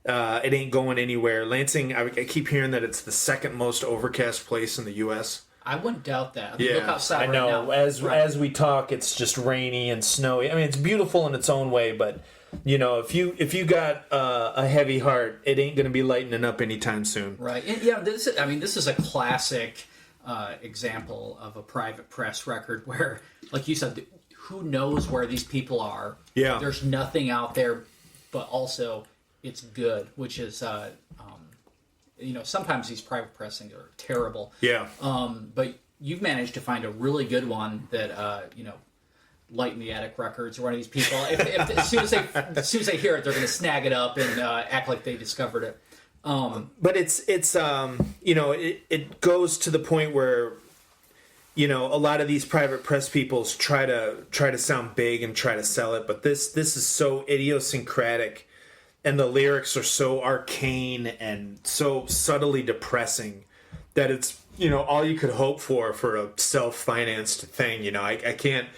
It ain't going anywhere. Lansing, I keep hearing that it's the second most overcast place in the U.S. I wouldn't doubt that. I mean, look outside I know. Right now. As we talk, it's just rainy and snowy. I mean, it's beautiful in its own way, but if you got a heavy heart, it ain't going to be lightening up anytime soon. Right. And, this is a classic example of a private press record where, like you said, who knows where these people are? Yeah. There's nothing out there, but also it's good, which is, sometimes these private pressings are terrible. Yeah. But you've managed to find a really good one that, Light in the Attic Records or one of these people. As soon as they hear it, they're going to snag it up and act like they discovered it. But it's it goes to the point where, a lot of these private press people try to sound big and try to sell it, but this is so idiosyncratic, and the lyrics are so arcane and so subtly depressing that it's all you could hope for a self-financed thing. I can't.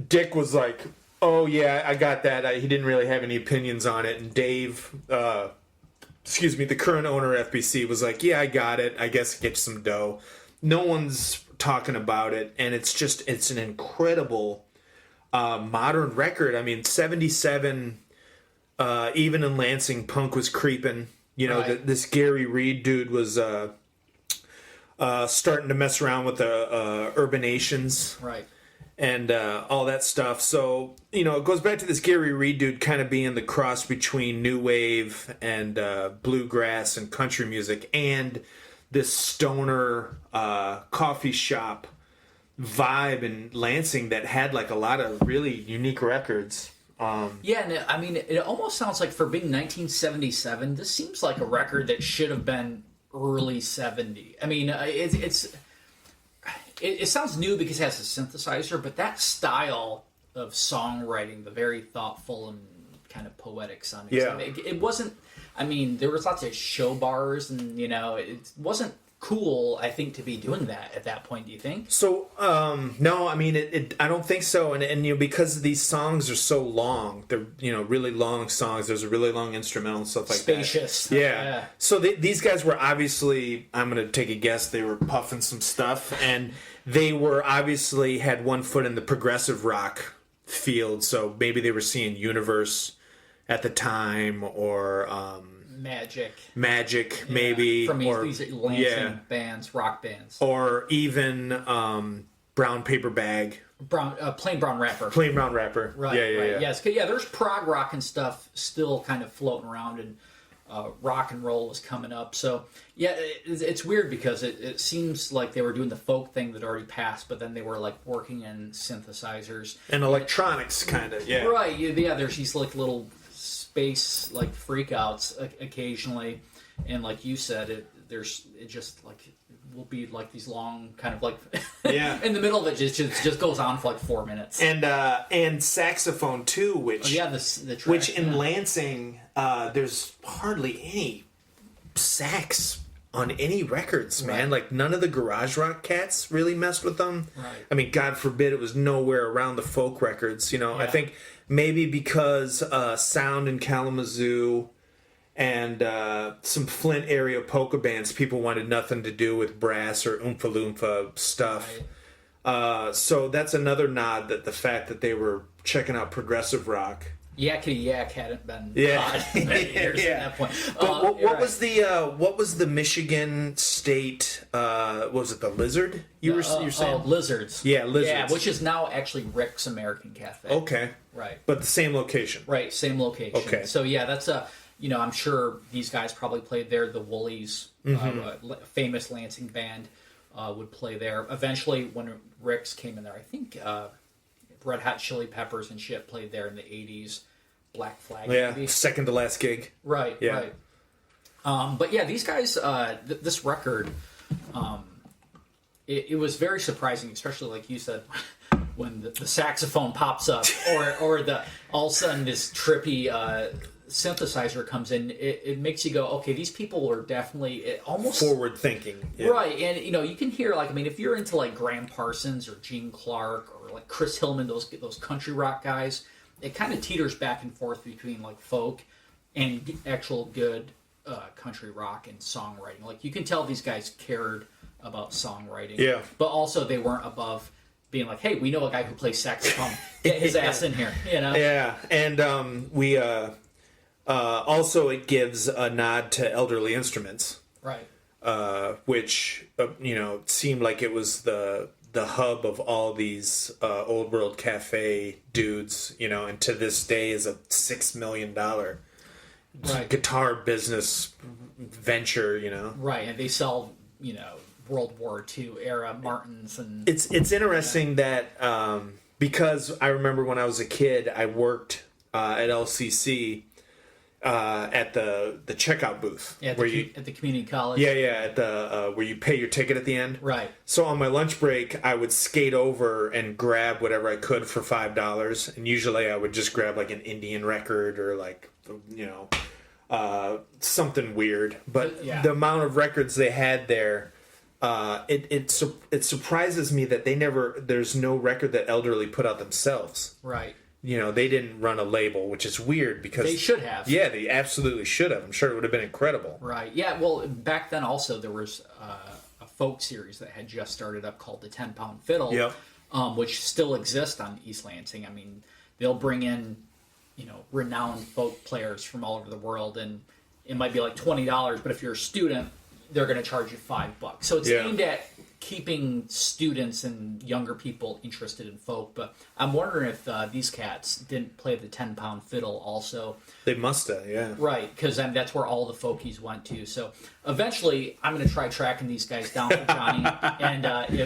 Dick was like, "Oh yeah, I got that." He didn't really have any opinions on it, and Dave. The current owner of FBC was like, "Yeah, I got it. I guess get some dough." No one's talking about it, and it's an incredible modern record. I mean, 77, even in Lansing, punk was creeping. Right. This Gary Reed dude was starting to mess around with the Urbanations. Right. And all that stuff. So, it goes back to this Gary Reed dude kind of being the cross between new wave and bluegrass and country music, and this stoner coffee shop vibe in Lansing that had like a lot of really unique records. Yeah, and I mean, it almost sounds like, for being 1977, this seems like a record that should have been early 70. I mean, it sounds new because it has a synthesizer, but that style of songwriting, the very thoughtful and kind of poetic sounding stuff, it wasn't. I mean, there was lots of show bars, and it wasn't cool, I think, to be doing that at that point. Do you think? So, no, I mean, I don't think so. And because these songs are so long, they're, really long songs. There's a really long instrumental and stuff like Spacious. that. Yeah. So these guys were obviously, I'm going to take a guess, they were puffing some stuff, and they were obviously had one foot in the progressive rock field. So maybe they were seeing Universe at the time, or Magic, maybe, from or these Lansing bands, rock bands, or even Brown Paper Bag, Plain Brown Rapper, right? Yeah. Yes, there's prog rock and stuff still kind of floating around, and rock and roll was coming up. So yeah, it's weird because it seems like they were doing the folk thing that already passed, but then they were like working in synthesizers and electronics, kind of. Yeah, right. Yeah, there's these like little space like freakouts occasionally, and like you said, it just like will be like these long kind of like in the middle of it just goes on for like 4 minutes, and saxophone too, which the track, which in Lansing there's hardly any sax on any records, man. Right. Like none of the garage rock cats really messed with them. Right. I mean, God forbid it was nowhere around the folk records. I think maybe because Sound in Kalamazoo and some Flint area polka bands, people wanted nothing to do with brass or Oompa Loompa stuff. Right. So that's another nod, that the fact that they were checking out progressive rock. Yakety Yak hadn't been in many years at that point. But what was the Michigan State? Was it the Lizard? You're saying Lizards. Yeah, Lizards. Yeah, which is now actually Rick's American Cafe. Okay. Right. But the same location. Right, same location. Okay. So yeah, that's I'm sure these guys probably played there. The Woolies, famous Lansing band, would play there. Eventually, when Rick's came in there, I think Red Hot Chili Peppers and shit played there in the 80s. Black Flag. Yeah, maybe. second to last gig. Right, yeah. Right. But yeah, these guys, this record, it was very surprising, especially like you said, when the saxophone pops up, or the all of a sudden this trippy synthesizer comes in. It makes you go, okay, these people are definitely almost forward thinking, right? And you can hear, like, I mean, if you're into like Graham Parsons or Gene Clark or like Chris Hillman, those country rock guys, it kind of teeters back and forth between like folk and actual good country rock and songwriting. Like, you can tell these guys cared about songwriting, but also they weren't above being like, hey, we know a guy who plays saxophone, get his ass in here, Yeah, and we also, it gives a nod to Elderly Instruments, right? Which seemed like it was the hub of all these old world cafe dudes, and to this day is a $6 million guitar business venture, Right, and they sell, World War II era Martins, and it's interesting that because I remember when I was a kid, I worked at LCC at the checkout booth. Yeah, at the community college. Yeah, at the where you pay your ticket at the end. Right. So on my lunch break, I would skate over and grab whatever I could for $5, and usually I would just grab like an Indian record or like something weird. But the amount of records they had there, it surprises me that there's no record that Elderly put out themselves. Right. They didn't run a label, which is weird because they should have. Yeah, they absolutely should have. I'm sure it would have been incredible. Right. Yeah. Well, back then also there was a folk series that had just started up called the 10-Pound Fiddle, which still exists on East Lansing. I mean, they'll bring in renowned folk players from all over the world, and it might be like $20, but if you're a student, they're going to charge you $5. So it's aimed at keeping students and younger people interested in folk. But I'm wondering if these cats didn't play the 10-Pound Fiddle also. They must have, yeah. Right, because that's where all the folkies went to. So eventually, I'm going to try tracking these guys down for Johnny, and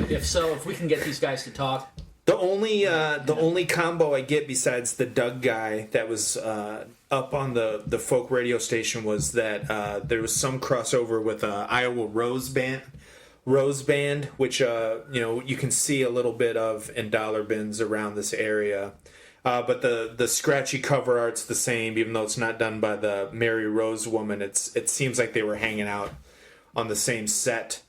if we can get these guys to talk. The only combo I get besides the Doug guy that was up on the folk radio station was that there was some crossover with Iowa Rose Band, which you can see a little bit of in dollar bins around this area. But the scratchy cover art's the same, even though it's not done by the Mary Rose woman. It seems like they were hanging out on the same set.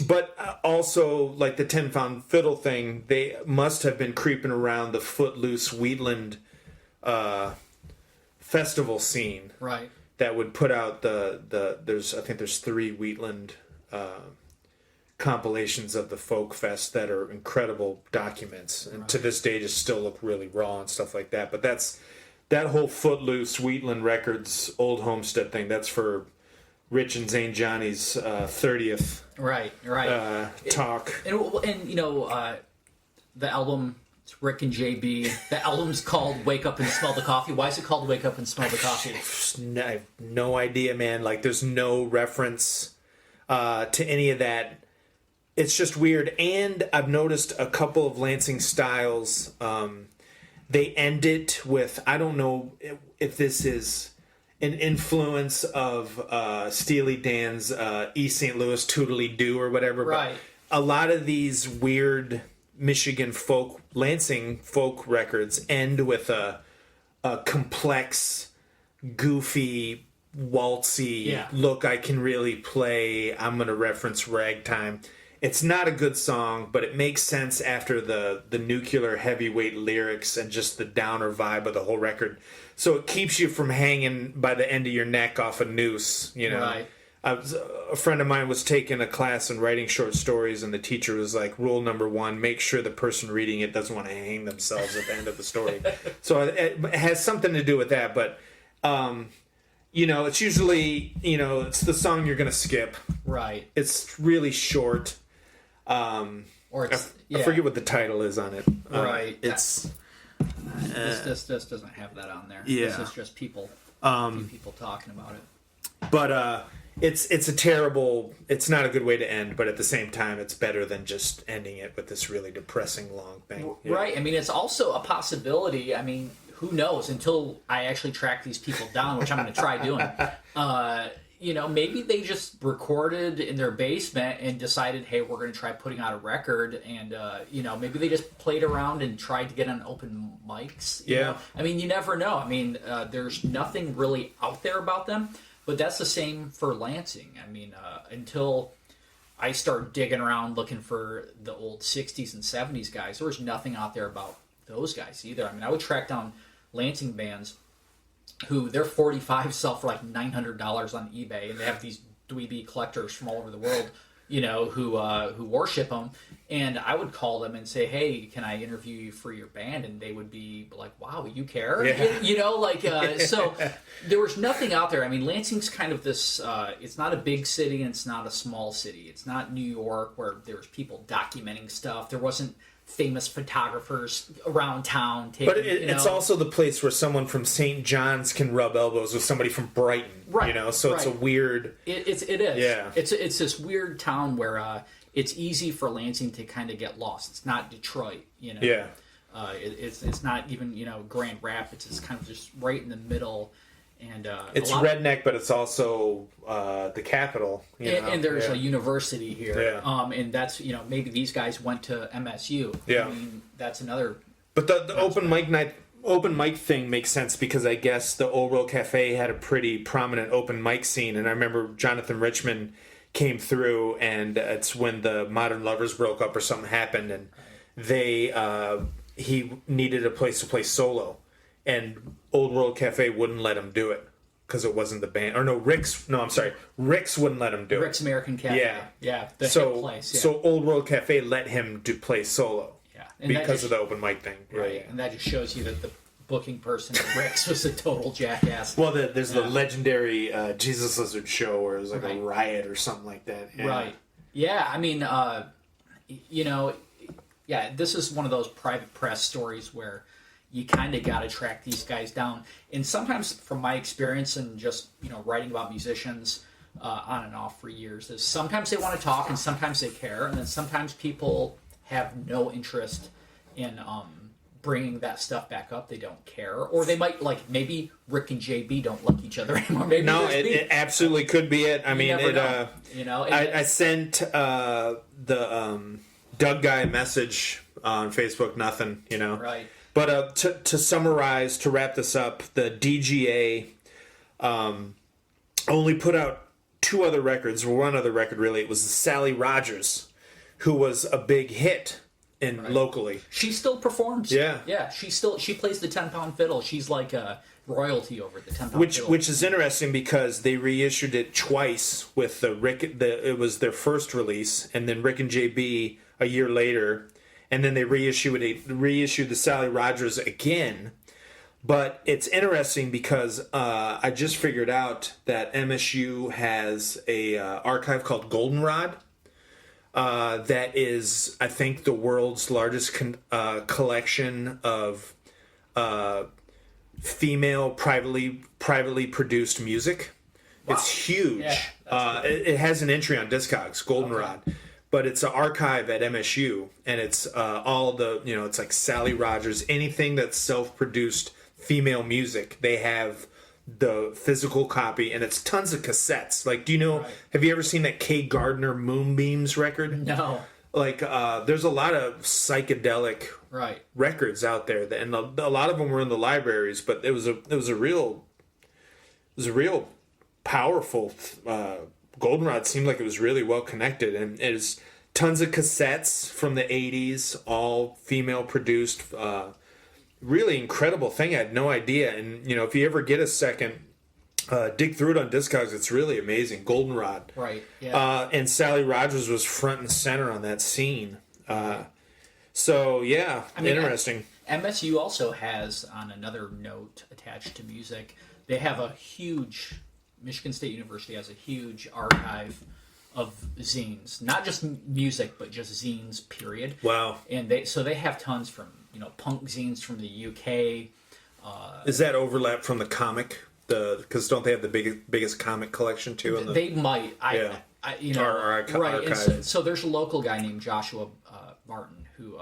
But also, like the 10-Pound Fiddle thing, they must have been creeping around the Footloose Wheatland festival scene. Right. That would put out there's 3 Wheatland compilations of the Folk Fest that are incredible documents, and to this day just still look really raw and stuff like that. But that whole Footloose Wheatland Records Old Homestead thing. That's for Rich and Zane Johnny's 30th talk. And the album, it's Rick and JB. The album's called Wake Up and Smell the Coffee. Why is it called Wake Up and Smell the Coffee? I have no idea, man. Like, there's no reference to any of that. It's just weird. And I've noticed a couple of Lansing styles, they end it with, I don't know if this is an influence of Steely Dan's East St. Louis Toodly Doo or whatever. Right. But a lot of these weird Michigan Lansing folk records end with a complex, goofy, waltzy look. I can really play. I'm going to reference ragtime. It's not a good song, but it makes sense after the nuclear heavyweight lyrics and just the downer vibe of the whole record. So it keeps you from hanging by the end of your neck off a noose, Right. A friend of mine was taking a class in writing short stories, and the teacher was like, rule number 1, make sure the person reading it doesn't want to hang themselves at the end of the story. So it has something to do with that, but it's usually, it's the song you're going to skip. Right. It's really short. Or it's, I forget what the title is on it. Right. It's... This doesn't have that on there. Yeah. This is just people talking about it. But it's a terrible... It's not a good way to end, but at the same time, it's better than just ending it with this really depressing long thing. Right. I mean, it's also a possibility. I mean, who knows? Until I actually track these people down, which I'm going to try doing. Maybe they just recorded in their basement and decided, hey, we're going to try putting out a record. And, maybe they just played around and tried to get on open mics. You know? I mean, you never know. I mean, there's nothing really out there about them. But that's the same for Lansing. I mean, until I start digging around looking for the old 60s and 70s guys, there was nothing out there about those guys either. I mean, I would track down Lansing bands who their 45 sell for like $900 on eBay, and they have these dweeby collectors from all over the world, who worship them. And I would call them and say, hey, can I interview you for your band? And they would be like, wow, you care? Yeah. So there was nothing out there. I mean, Lansing's kind of this, it's not a big city and it's not a small city. It's not New York where there's people documenting stuff. There wasn't famous photographers around town taking, but it's also the place where someone from St. John's can rub elbows with somebody from Brighton, right? So it's a weird. It is. Yeah. It's this weird town where it's easy for Lansing to kind of get lost. It's not Detroit, you know. Yeah. It's not even, you know, Grand Rapids. It's kind of just right in the middle. And it's redneck, but it's also the capital. And there's a university here. Yeah. And that's, you know, maybe these guys went to MSU. Yeah. I mean, that's another. But the open mic thing makes sense because I guess the Old World Cafe had a pretty prominent open mic scene, and I remember Jonathan Richman came through, and it's when the Modern Lovers broke up or something happened, and he needed a place to play solo, and Old World Cafe wouldn't let him do it because it wasn't the band. Or no, Rick's wouldn't let him do it. Rick's American Cafe. Yeah. The hip place. Yeah. So Old World Cafe let him play solo. Yeah. Because of the open mic thing. Right. Yeah. And that just shows you that the booking person at Rick's was a total jackass. Well, there's the legendary Jesus Lizard show where it was like a riot or something like that. Yeah. Right. Yeah, I mean, you know, this is one of those private press stories where you kind of got to track these guys down. And sometimes, from my experience and just, you know, writing about musicians on and off for years, is sometimes they want to talk and sometimes they care. And then sometimes people have no interest in bringing that stuff back up. They don't care. Or they might, like, maybe Rick and JB don't like each other anymore. Maybe it absolutely could be it. I mean, you know, I sent the Doug guy a message on Facebook, nothing, you know. Right. But to summarize, to wrap this up, the DGA only put out two other records, or one other record really. It was Sally Rogers, who was a big hit locally. She still performs. Yeah. Yeah, she plays the 10-pound fiddle. She's like a royalty over the 10-pound fiddle. Which is interesting because they reissued it twice with it was their first release, and then Rick and JB a year later. And then they reissued the Sally Rogers again. But it's interesting because I just figured out that MSU has a archive called Goldenrod that is, I think, the world's largest collection of female privately produced music. Wow. It's huge. Yeah, it has an entry on Discogs, Goldenrod. Okay. But it's an archive at MSU, and it's all the, you know, it's like Sally Rogers, anything that's self-produced female music. They have the physical copy, and it's tons of cassettes. Like, do you know, have you ever seen that Kay Gardner Moonbeams record? No. Like, there's a lot of psychedelic records out there, and a lot of them were in the libraries, but it was a real powerful Goldenrod. Seemed like it was really well connected, and it's tons of cassettes from the 80s, all female produced. Really incredible thing. I had no idea. And, you know, if you ever get a second, dig through it on Discogs. It's really amazing. Goldenrod. Right. Yeah. And Sally Rogers was front and center on that scene. So, yeah, I mean, interesting. MSU also has, on another note attached to music, they have a huge... Michigan State University has a huge archive of zines, not just music, but just zines, period. Wow. And they have tons from, you know, punk zines from the UK. Is that overlap from the comic? Because don't they have the biggest comic collection too? They might. You know, right. And so there's a local guy named Joshua Martin who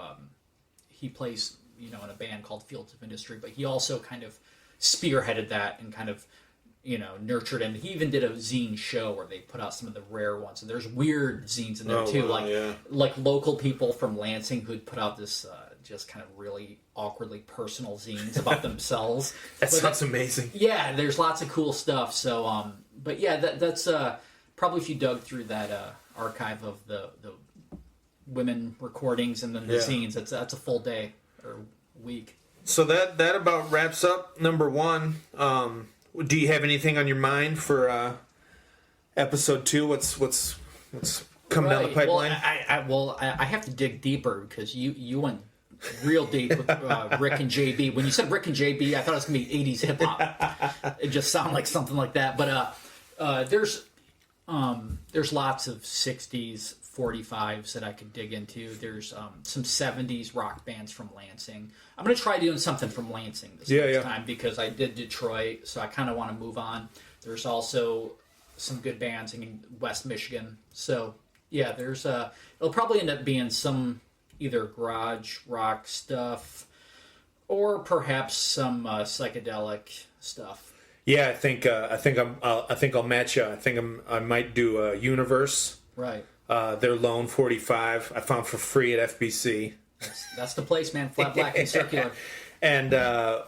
he plays, you know, in a band called Fields of Industry, but he also kind of spearheaded that and kind of, you know, nurtured, and he even did a zine show where they put out some of the rare ones, and there's weird zines in there too, like local people from Lansing who'd put out this just kind of really awkwardly personal zines about themselves. Sounds amazing. Yeah, there's lots of cool stuff. So, but yeah, that's probably if you dug through that archive of the women recordings and then the zines, that's a full day or week. So that about wraps up number one. Do you have anything on your mind for episode 2? What's coming down the pipeline? Well, I have to dig deeper because you went real deep with Rick and JB. When you said Rick and JB, I thought it was gonna be 80s hip hop. It just sounded like something like that. But there's lots of 60s 45s that I could dig into. There's some 70s rock bands from Lansing. I'm going to try doing something from Lansing this time because I did Detroit, so I kind of want to move on. There's also some good bands in West Michigan. So Yeah, there's it'll probably end up being some either garage rock stuff or perhaps some psychedelic stuff. Yeah, I think I'll match you. I might do a Universe. Right. Their Lone 45 I found for free at FBC. That's the place, man. Flat black and circular. And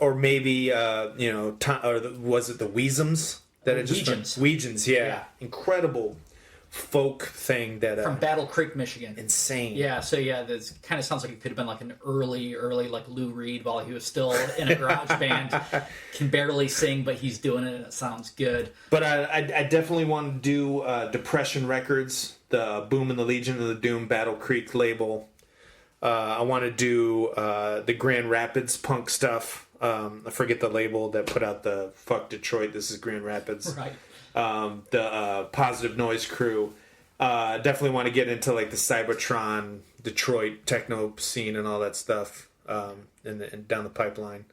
or maybe was it the Weezems that it just Weegens, yeah. Incredible folk thing that from Battle Creek, Michigan. Insane. Yeah, so yeah, this kind of sounds like it could have been like an early like Lou Reed while he was still in a garage band. Can barely sing, but he's doing it and it sounds good. But I definitely want to do Depression Records, the Boom and the Legion of the Doom Battle Creek label. I want to do the Grand Rapids punk stuff. I forget the label that put out the Fuck Detroit, This is Grand Rapids. Right. The Positive Noise crew. Definitely want to get into like the Cybertron, Detroit techno scene and all that stuff and down the pipeline.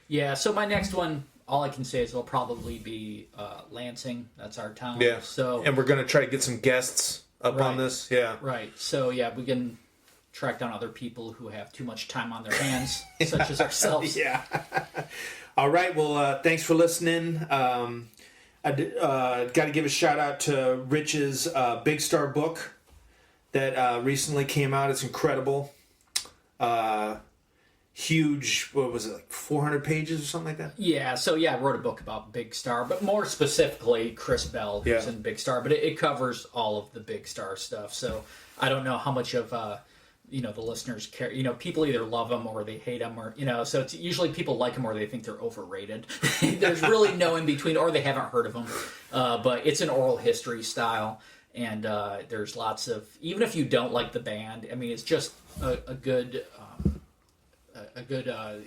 Yeah, so my next one, all I can say is it'll probably be Lansing. That's our town. Yeah. So, and we're going to try to get some guests up on this. Yeah. Right. So, yeah, we can track down other people who have too much time on their hands, such as ourselves. Yeah. All right. Well, thanks for listening. I got to give a shout out to Rich's Big Star book that recently came out. It's incredible. Huge, what was it, like 400 pages or something like that? Yeah, so yeah, I wrote a book about Big Star, but more specifically Chris Bell, who's in Big Star, but it covers all of the Big Star stuff. So I don't know how much of the listeners care. People either love him or they hate him, or so it's usually people like him or they think they're overrated. There's really no in between, or they haven't heard of him. But it's an oral history style, and there's lots of, even if you don't like the band, I mean, it's just a good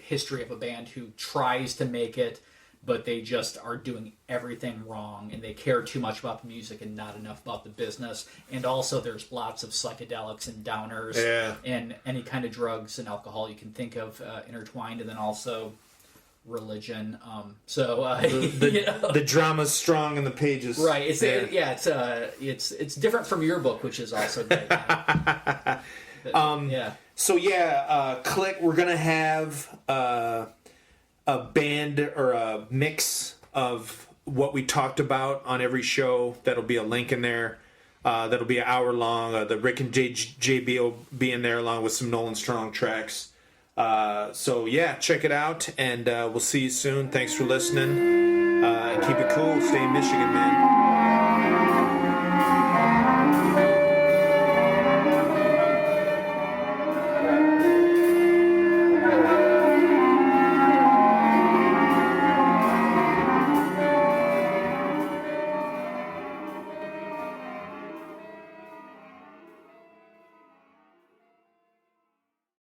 history of a band who tries to make it, but they just are doing everything wrong, and they care too much about the music and not enough about the business. And also there's lots of psychedelics and downers and any kind of drugs and alcohol you can think of intertwined, and then also religion. The drama's strong in the pages. Right. It's different from your book, which is also great. So click. We're gonna have a band or a mix of what we talked about on every show. That'll be a link in there. That'll be an hour long. The Rick and JB will be in there along with some Nolan Strong tracks. Check it out, and we'll see you soon. Thanks for listening. And keep it cool. Stay in Michigan, man.